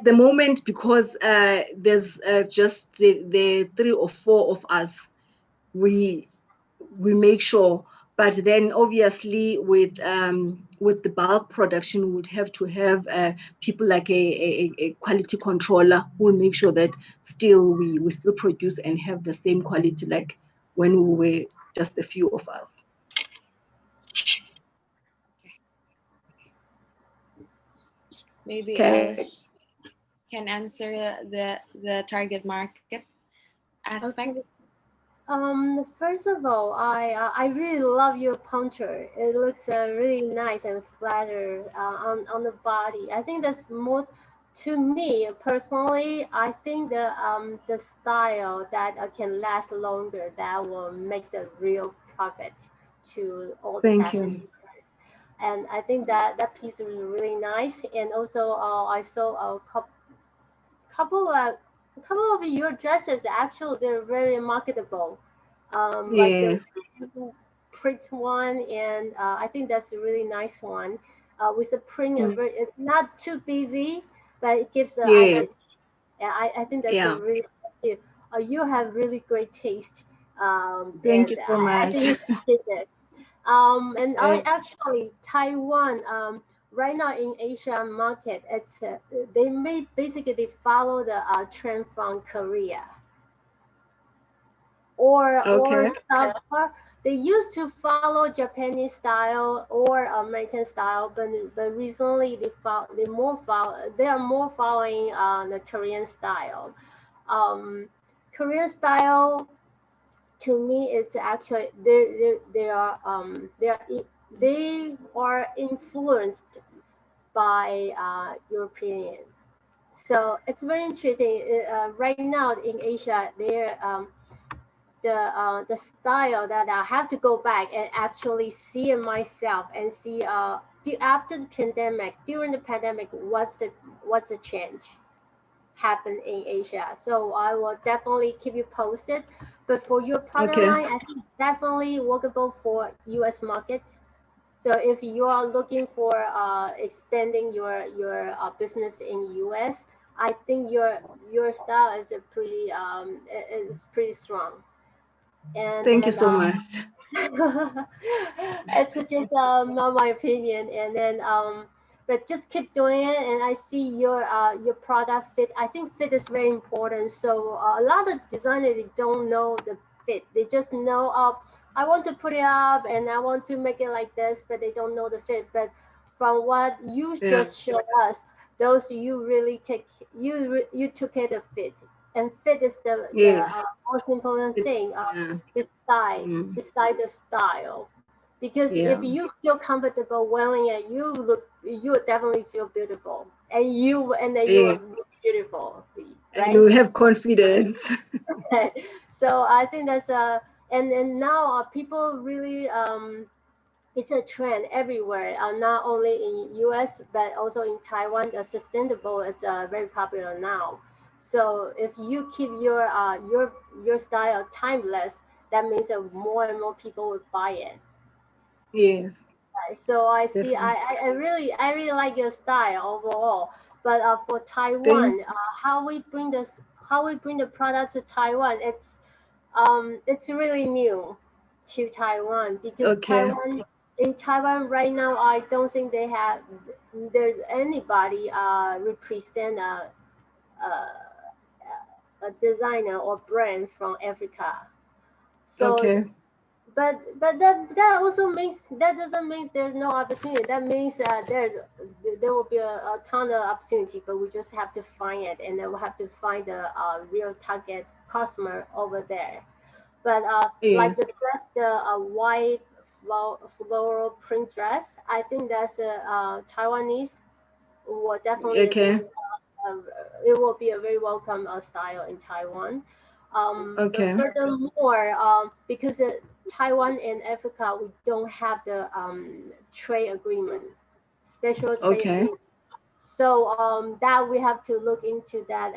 D: the moment, because there's just the 3 or 4 of us, we make sure. But then obviously with the bulk production, we would have to have people like a quality controller who will make sure that still we still produce and have the same quality like when we were just a few of us.
A: Maybe
D: Okay.
A: Alice can answer the target market aspect.
E: Okay. First of all, I really love your puncture. It looks really nice and flatter on the body. I think that's more, to me personally. I think the style that can last longer, that will make the real profit to all the
D: Thank
E: fashion.
D: you.
E: And I think that that piece is really nice. And also, I saw a couple of couple of your dresses. Actually, they're very marketable. Like the
D: Yes.
E: print one, and I think that's a really nice one. With the print,
D: Mm.
E: it's not too busy, but it gives the
D: Yes.
E: identity. And I think that's a
D: Yeah.
E: really nice too. You have really great taste,
D: Thank you
E: and
D: so
E: I
D: much.
E: think you did it. And I
D: Uh,
E: actually Taiwan, right now in Asia market, it's they may basically follow the trend from Korea, or
D: okay.
E: some, or they used to follow Japanese style or American style, but recently they are more following the Korean style. Um, Korean style, to me, it's actually they are influenced by European. So it's very interesting. Right now in Asia, the style that I have to go back and actually see it myself and see after the pandemic, during the pandemic, what's the change happen in Asia. So I will definitely keep you posted. But for your product
D: Okay.
E: line, I think it's definitely workable for US market. So if you are looking for expanding your business in US, I think your style is a pretty is pretty strong. And
D: Thank you
E: then
D: so much.
E: it's just not my opinion. And then but just keep doing it, and I see your product fit. I think fit is very important. So a lot of designers, they don't know the fit. They just know, I want to put it up and I want to make it like this, but they don't know the fit. But from what you
D: Yeah.
E: just showed us, those you really you took care of fit. And fit is the
D: Yes.
E: most important thing.
D: Yeah.
E: beside
D: Mm.
E: beside the style, because if
D: Yeah.
E: you feel comfortable wearing it, you will definitely feel beautiful, and then you
D: Yeah.
E: will look beautiful,
D: And
E: right?
D: you have confidence.
E: So I think that's and now people really it's a trend everywhere, not only in US but also in Taiwan. The sustainable is very popular now. So if you keep your style timeless, that means that more and more people will buy it.
D: Yes,
E: Right? So I see.
D: definitely.
E: I really like your style overall. But for
D: Thank.
E: Taiwan, how we bring the product to Taiwan, it's really new to Taiwan, because
D: Okay.
E: Taiwan right now, I don't think there's anybody represent a designer or brand from Africa. So,
D: Okay.
E: but that also means, that doesn't mean there's no opportunity. That means there will be a ton of opportunity, but we just have to find it, and then we'll have to find the real target customer over there. But like
D: Yes.
E: the dress, the white floral print dress, I think that's a Taiwanese will definitely
D: Okay.
E: uh, it will be a very welcome style in Taiwan. But
D: Okay.
E: furthermore, because Taiwan and Africa, we don't have the trade agreement, special trade
D: Okay.
E: agreement. So that we have to look into that,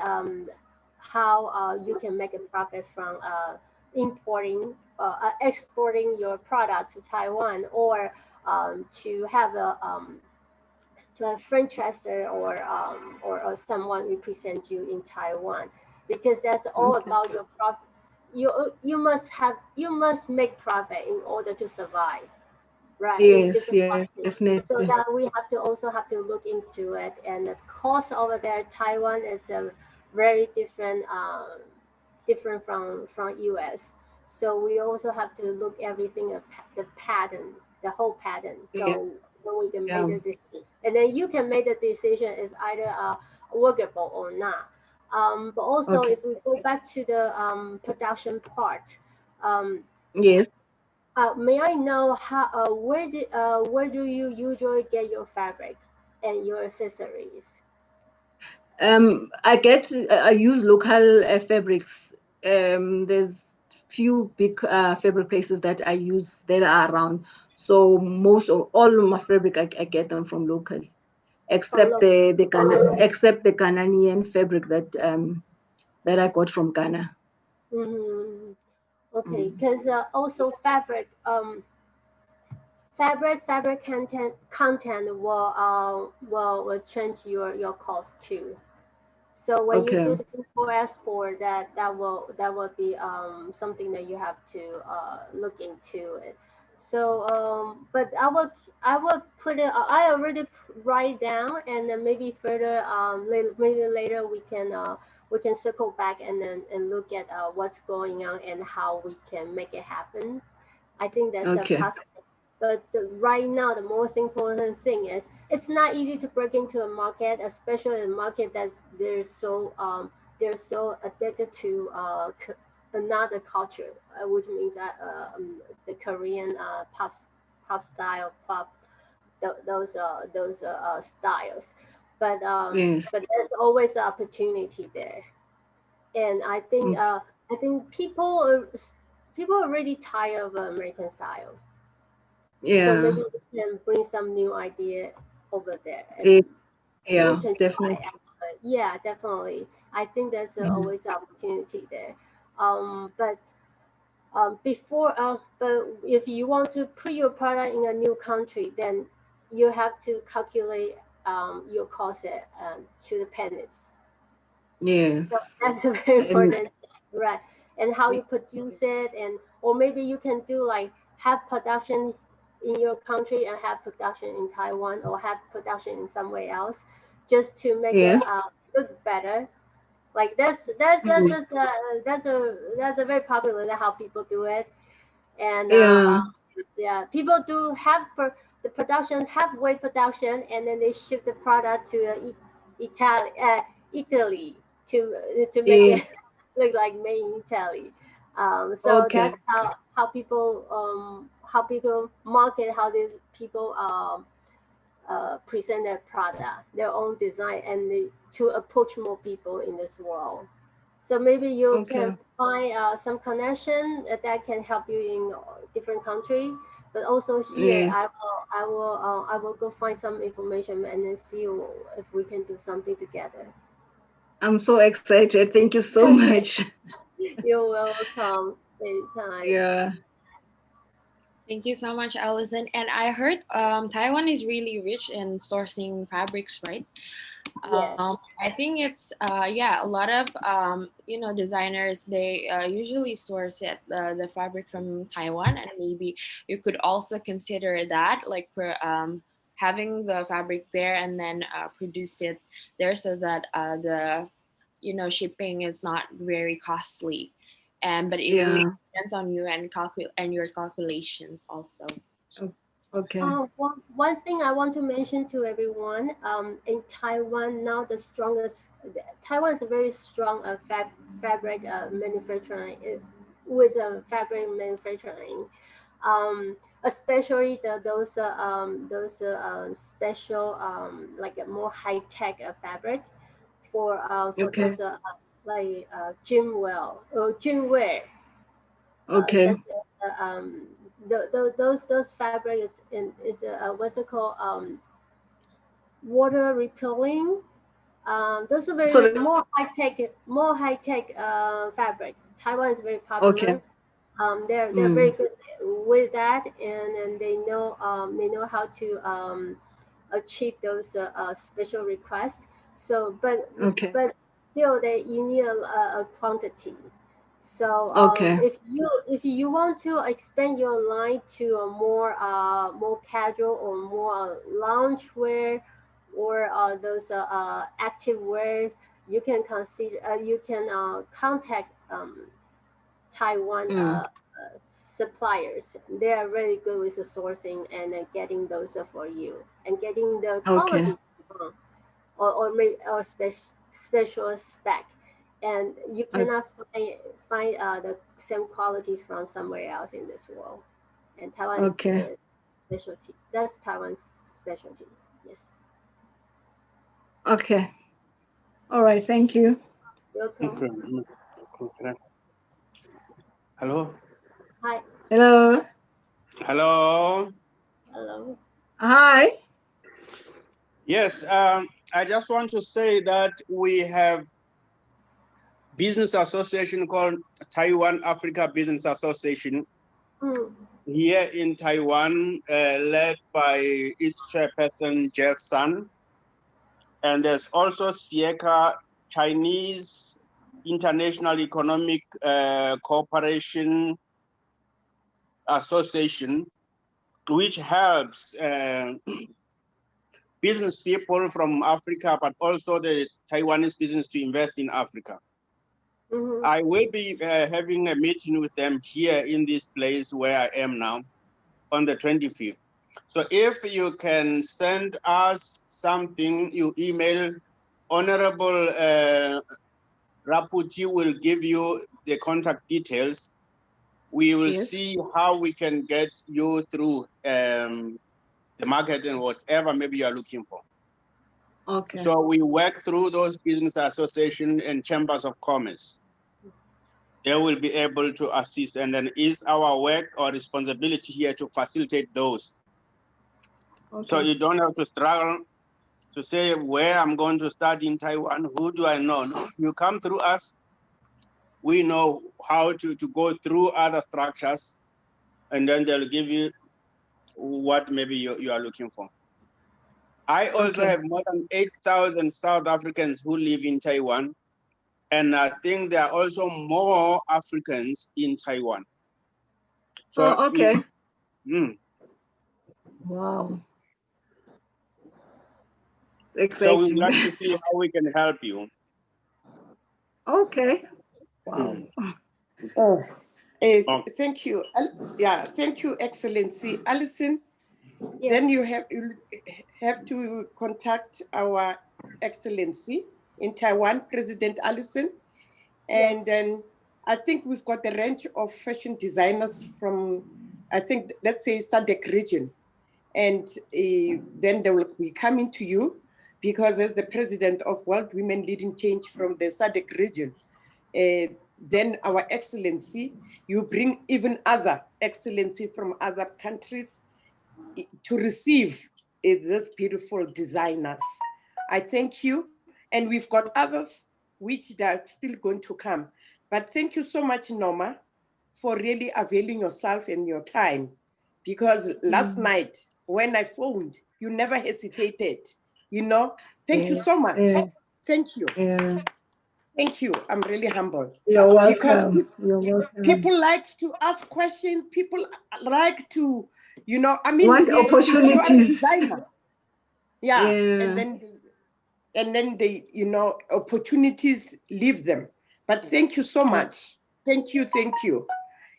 E: how you can make a profit from exporting your product to Taiwan, or to have a franchisor, or someone represent you in Taiwan, because that's all
D: Okay.
E: about your profit. You must make profit in order to survive, right, in
D: Yes.
E: different
D: Yes.
E: countries. So
D: Definitely.
E: that we have to look into it. And the cost over there, Taiwan is a very different from US. So we also have to look everything the pattern, the whole pattern.
D: Yes.
E: So then we can make
D: Yeah.
E: the decision, and then you can make the decision is either workable or not. But also,
D: Okay.
E: if we go back to the production part,
D: Yes.
E: May I know how where do you usually get your fabric and your accessories?
D: I use local fabrics. There's few big fabric places that I use that are around. So most of all of my fabric, I get them from local,
E: From
D: except
E: local.
D: except the Ghanaian fabric that I got from Ghana.
E: Mm-hmm. Okay,
D: Mm.
E: because also fabric content will change your cost too. So when you do
D: Okay.
E: the import export, that will be something that you have to look into it. So but I will put it. I already write down, and then maybe further maybe later we can circle back and then and look at what's going on and how we can make it happen. I think that's a
D: Okay.
E: possible. But right now, the most important thing is it's not easy to break into a market, especially a market that's they're so addicted to another culture, which means the Korean pop style those styles.
D: Yes.
E: But there's always an opportunity there, and
D: Mm.
E: I think people are really tired of American style, so
D: Yeah.
E: maybe we can bring some new idea over there and
D: Eh,
E: we
D: Yeah.
E: can try
D: Definitely.
E: out. But yeah, definitely. I think there's
D: Mhm.
E: always opportunity there. But but if you want to put your product in a new country, then you have to calculate your cost to the pennies. So
D: Yes.
E: that's a very
D: And
E: important thing, right? And how you produce it, and or maybe you can do like have production in your country and have production in Taiwan or have production in somewhere else, just to make it
D: yes.
E: look better. Like
D: Mm.
E: that's a very popular how people do it, and
D: Yeah.
E: yeah, people do the production halfway production, and then they ship the product to Italy to make
D: Yes.
E: it look like made in Italy. So
D: Okay.
E: that's how people market, how these people present their product, their own design, and to approach more people in this world. So maybe you can
D: Okay.
E: find some connection that can help you in different country. But also here,
D: Yeah.
E: I will go find some information and then see if we can do something together.
D: I'm so excited. Thank you so much.
E: You're welcome anytime.
D: Yeah.
A: Thank you so much, Allison. And I heard Taiwan is really rich in sourcing fabrics, right?
E: Yes.
A: I think it's yeah, a lot of designers, they usually source the fabric from Taiwan, and maybe you could also consider that, like for having the fabric there and then produce it there, so that the shipping is not very costly, and but it really
D: Yeah.
A: depends on you and your calculations also.
D: O- Okay.
E: One thing I want to mention to everyone, in Taiwan now Taiwan is a very strong fabric manufacturing with fabric manufacturing, especially those special like a more high tech fabric for
D: Okay.
E: those like gym wear such
D: Okay.
E: as those fabric is what's it called water repelling. Those are
D: So
E: very more high tech fabric. Taiwan is very
D: okay.
E: popular. They're very
D: Mm.
E: good with that, and they know how to achieve those special requests. So,
D: Okay.
E: but still, you need a quantity. So,
D: Okay.
E: if you want to expand your line to a more casual or more lounge wear, or those active wear, you can consider you can contact Taiwan
D: Mm.
E: suppliers. They are really good with the sourcing and getting those for you and getting the quality
D: Okay.
E: you want, or special spec. And you
D: O-
E: cannot find the same quality from somewhere else in this world. And Taiwan
D: Okay.
E: is specialty. That's Taiwan's specialty. Yes.
D: Okay. All right. Thank you.
E: Welcome.
G: Okay. Hello.
E: Hi.
D: Hello.
G: Hello.
E: Hello.
D: Hi.
G: Yes, I just want to say that we have business association called Taiwan Africa Business Association
E: Mm.
G: here in Taiwan, led by its chairperson Jeff Sun, and there's also SIECA, Chinese International Economic Cooperation Association, which helps business people from Africa, but also the Taiwanese business to invest in Africa.
E: Mm-hmm.
G: I will be having a meeting with them here in this place where I am now on the 25th. So if you can send us something, you email Honorable Raphuti will give you the contact details. We will
D: Yes.
G: see how we can get you through the market and whatever maybe you are looking for.
D: Okay.
G: So we work through those business associations and chambers of commerce. They will be able to assist, and then it's our work or responsibility here to facilitate those.
D: Okay.
G: So you don't have to struggle to say where I'm going to start in Taiwan, who do I know? No, you come through us. We know how to go through other structures, and then they'll give you what maybe you are looking for. I also
D: Okay.
G: have more than 8,000 South Africans who live in Taiwan. And I think there are also more Africans in Taiwan. So,
D: Oh, okay. Wow. It's
G: So we'd
D: exciting.
G: like to see how we can help you.
D: Okay. Wow.
B: Oh,
G: Okay.
B: thank you. Yeah, thank you, Excellency. Alison,
E: Yes.
B: then you have to contact our Excellency in Taiwan, President Alison. And
E: Yes.
B: then I think we've got a range of fashion designers from, I think, let's say, SADC region. And then they will be coming to you because as the president of World Women Leading Change from the SADC region, then our excellency, you bring even other excellency from other countries to receive these beautiful designers. I thank you. And we've got others which are still going to come. But thank you so much, Norma, for really availing yourself and your time. Because last night, when I phoned, you never hesitated. You know, thank you so much. Thank you.
D: Yeah.
B: Thank you. I'm really humble.
D: You're welcome.
B: Because
D: You're welcome.
B: people likes to ask questions. People like to, you know, I mean,
D: Want
B: you are a
D: opportunities.
B: designer. Yeah.
D: Yeah.
B: And then they, you know, opportunities leave them. But thank you so much. Thank you.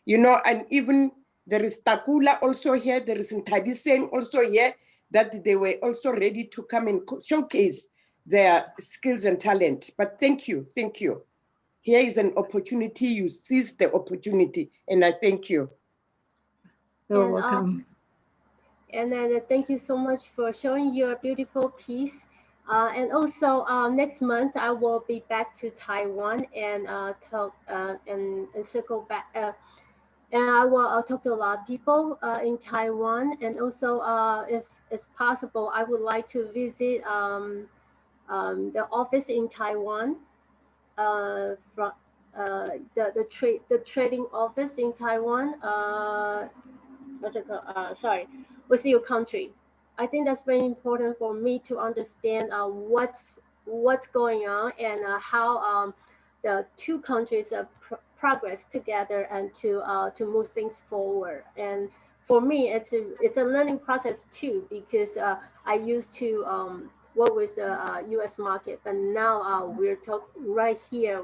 B: You know, and even there is Takula also here. There is Ntabiseng also here, that they were also ready to come and showcase their skills and talent. But thank you. Here is an opportunity. You seize the opportunity, and I thank you.
D: You're
E: And,
D: welcome.
E: And then thank you so much for showing your beautiful piece. And also next month I will be back to Taiwan and talk and circle back. And I will talk to a lot of people in Taiwan. And also, if it's possible, I would like to visit the office in Taiwan, from the trading office in Taiwan. What's it called? Sorry, with your country. I think that's very important for me to understand what's going on and how the two countries progress together and to move things forward. And for me, it's a learning process too, because I used to work with the U.S. market, but now right here.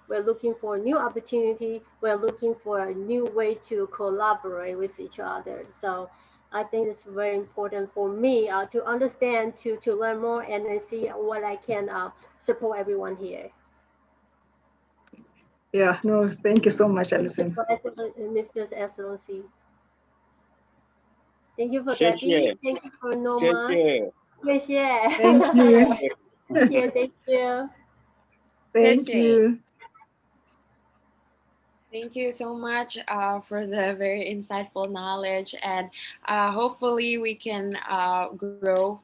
E: We're looking for a new opportunity. We're looking for a new way to collaborate with each other. So I think it's very important for me to understand, to learn more, and then see what I can support everyone here.
D: Yeah, no, thank you so much,
E: Thank you
D: Alison.
E: for Mr. Excellency. Thank you for
G: Share,
E: Debbie.
G: share,
E: Thank you for
G: share,
E: Norma.
G: share.
E: Yes, yeah.
D: Thank you.
E: Yeah, thank you.
D: Thank you.
A: Thank you so much for the very insightful knowledge, and hopefully we can grow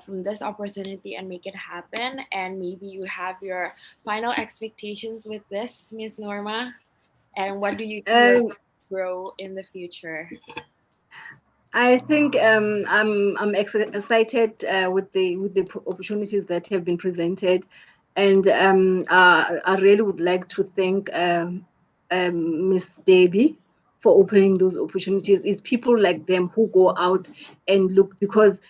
A: from this opportunity and make it happen. And maybe you have your final expectations with this, Miss Norma, and what do you see your
D: Um,
A: grow in the future?
D: I think I'm excited with the opportunities that have been presented, and I really would like to thank Miss Debbie for opening those opportunities. It's people like them who go out and look, because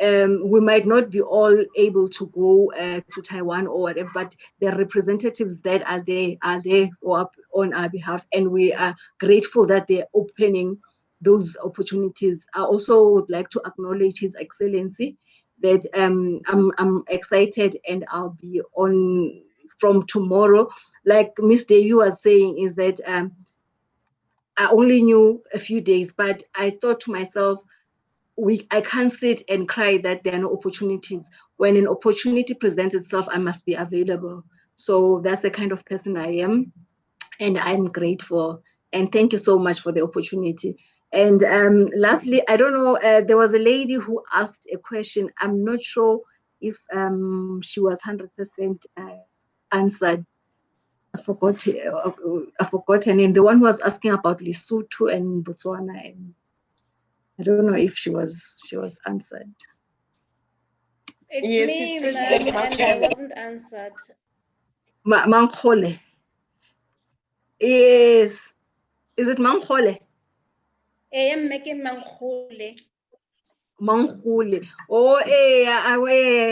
D: we might not be all able to go to Taiwan or whatever, but the representatives that are there on our behalf, and we are grateful that they're opening those opportunities. I also would like to acknowledge His Excellency that I'm excited, and I'll be on from tomorrow. Like Miss Devi was saying, is that I only knew a few days, but I thought to myself, I can't sit and cry that there are no opportunities. When an opportunity presents itself, I must be available. So that's the kind of person I am, and I'm grateful. And thank you so much for the opportunity. And lastly, I don't know, there was a lady who asked a question. I'm not sure if she was 100% answered. I forgot her name. The one who was asking about Lesotho and Botswana, and I don't know if she was answered.
F: It's
B: Yes,
F: me,
B: it's
F: ma'am,
B: President
F: and I
B: Lekhade.
F: wasn't answered.
D: Mankole. Yes. Is it Mankole?
F: I am making Mangkhule.
D: Manghule. Oh,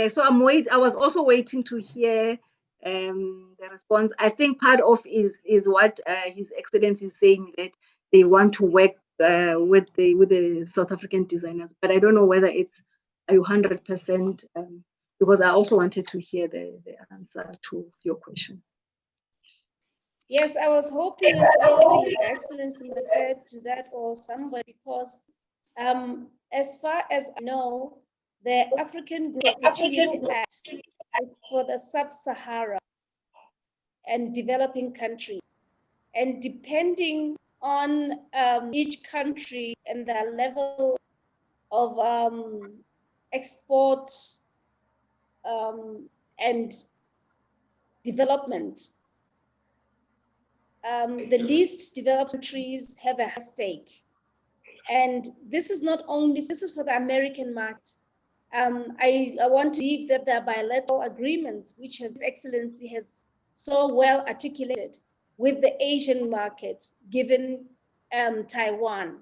D: so I was also waiting to hear the response. I think part of is what His Excellency is saying, that they want to work with the South African designers, but I don't know whether it's 100%, because I also wanted to hear the answer to your question.
F: Yes, I was hoping as well His Excellency referred to that or somebody, because as far as I know, the African Growth Opportunity Act is for the Sub-Sahara and developing countries. And depending on each country and their level of export and development, the least developed countries have a stake. And this is not only, this is for the American market. I want to believe that there are bilateral agreements, which His Excellency has so well articulated, with the Asian market, given Taiwan,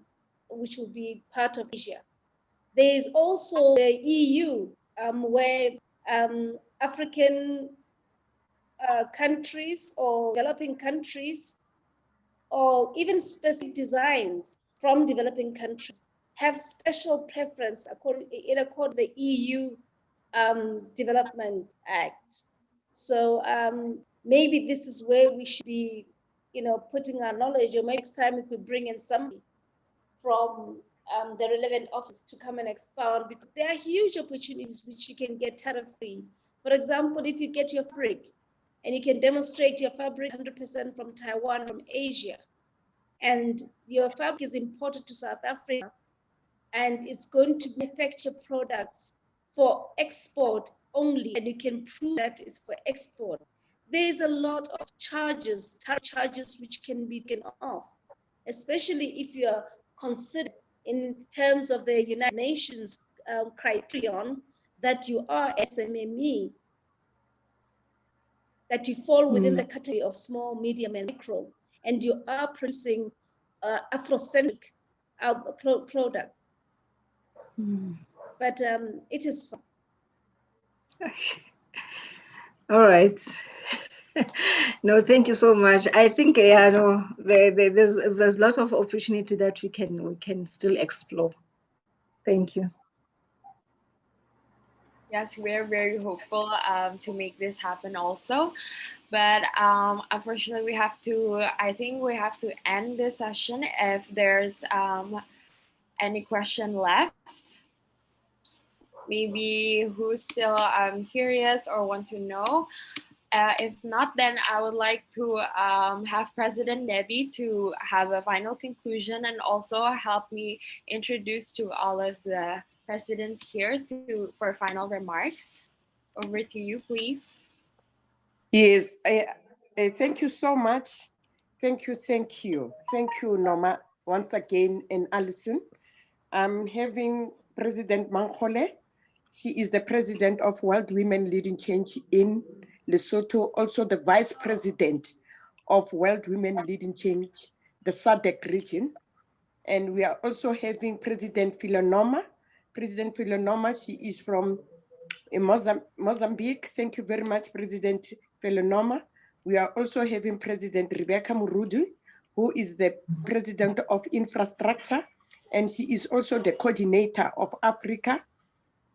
F: which will be part of Asia. There is also the EU, where African countries or developing countries, or even specific designs from developing countries, have special preference in accordance with the EU Development Act. So maybe this is where we should be, putting our knowledge, or maybe next time we could bring in somebody from the relevant office to come and expound, because there are huge opportunities which you can get tariff-free. For example, if you get your fabric and you can demonstrate your fabric 100% from Taiwan, from Asia, and your fabric is imported to South Africa, and it's going to manufacture products for export only, and you can prove that it's for export, there's a lot of charges which can be taken off, especially if you're considered in terms of the United Nations criterion that you are SMME, that you fall within the category of small, medium, and micro, and you are producing Afrocentric products. But it is fun.
D: All right. No, thank you so much. I think there's a lot of opportunity that we can still explore. Thank you.
A: Yes, we're very hopeful to make this happen also. But unfortunately, I think we have to end this session. If there's any question left, maybe who's still curious or want to know. If not, then I would like to have President Debbie to have a final conclusion and also help me introduce to all of the presidents here for final remarks. Over to you, please.
B: Yes, thank you so much. Thank you, Norma, once again, and Alison. I'm having President Mankhole. She is the president of World Women Leading Change in Lesotho, also the vice president of World Women Leading Change, the SADC region. And we are also having President Norma. President Norma, she is from Mozambique. Thank you very much, President Norma. We are also having President Rebecca Morudu, who is the president of infrastructure, and she is also the coordinator of Africa,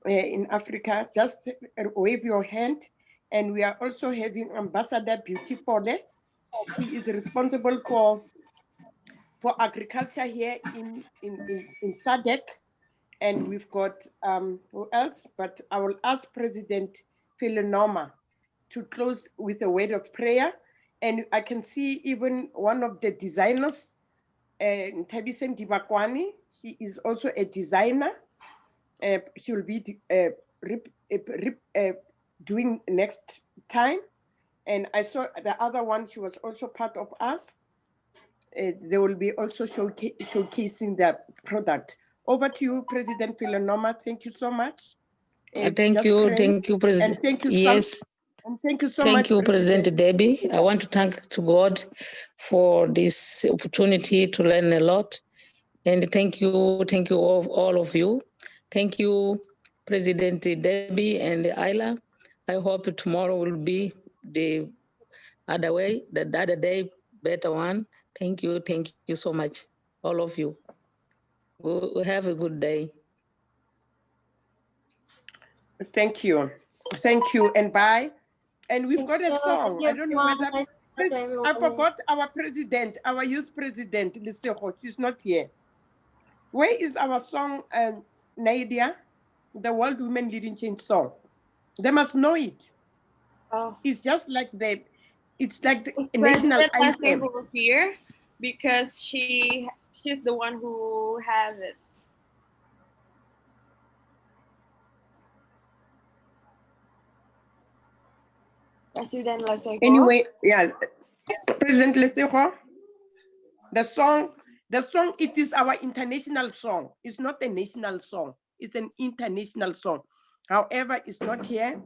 B: in Africa. Just wave your hand. And we are also having Ambassador Beauty Pole. She is responsible for agriculture here in SADC. And we've got, who else? But I will ask President Norma to close with a word of prayer. And I can see even one of the designers, Tabisen Dibakwani. She is also a designer. She will be doing next time. And I saw the other one, she was also part of us. They will be also showcasing the product. Over to you, President Norma. Thank you so much.
H: Thank you, President.
B: And thank you,
H: yes.
B: And thank you so
H: thank
B: much,
H: you, President Debbie. I want to thank to God for this opportunity to learn a lot. And thank you all of you. Thank you, President Debbie and Isla. I hope tomorrow will be the other way, the other day, better one. Thank you so much, all of you. We'll have a good day.
B: Thank you, and bye. And we've got a song. I don't know whether I forgot our president, our youth president, Lesego. She's not here. Where is our song, Nadya? The World Women Leading Change song. They must know it.
A: Oh.
B: It's just like it's like the national anthem.
A: Here because she's the one who has it. President Lesego.
B: Anyway, yeah, President Lesego. The song, it is our international song. It's not a national song. It's an international song. However, it's not here.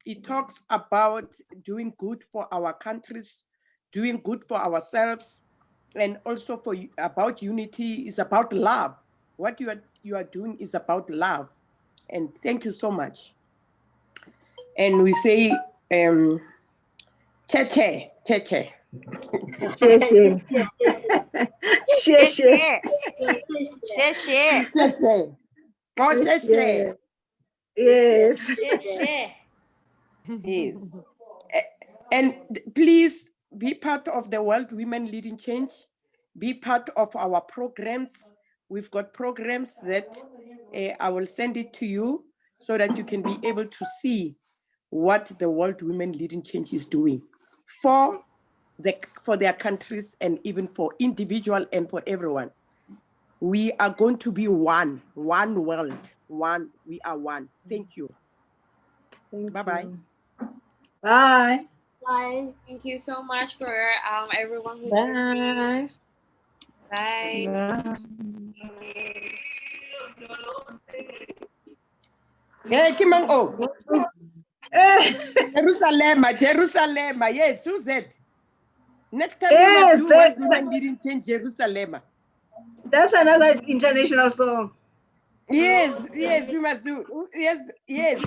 B: It talks about doing good for our countries, doing good for ourselves, and also about unity. Is about love. What you are doing is about love. And thank you so much. And we say, che-che, che-che. Yes. And please be part of the World Women Leading Change. Be part of our programs. We've got programs that I will send it to you so that you can be able to see what the World Women Leading Change is doing for their countries and even for individual and for everyone. We are going to be one world, one. We are one. Thank you. Bye-bye.
D: Bye.
E: Bye.
A: Thank you so much for everyone who's
C: Bye.
A: Bye.
B: Hey, Kimang O. Jerusalem. Yes, who's that? Next time
D: yes,
B: we must do Women Leading Change Jerusalem.
D: That's another international song.
B: Yes, we must do. Yes.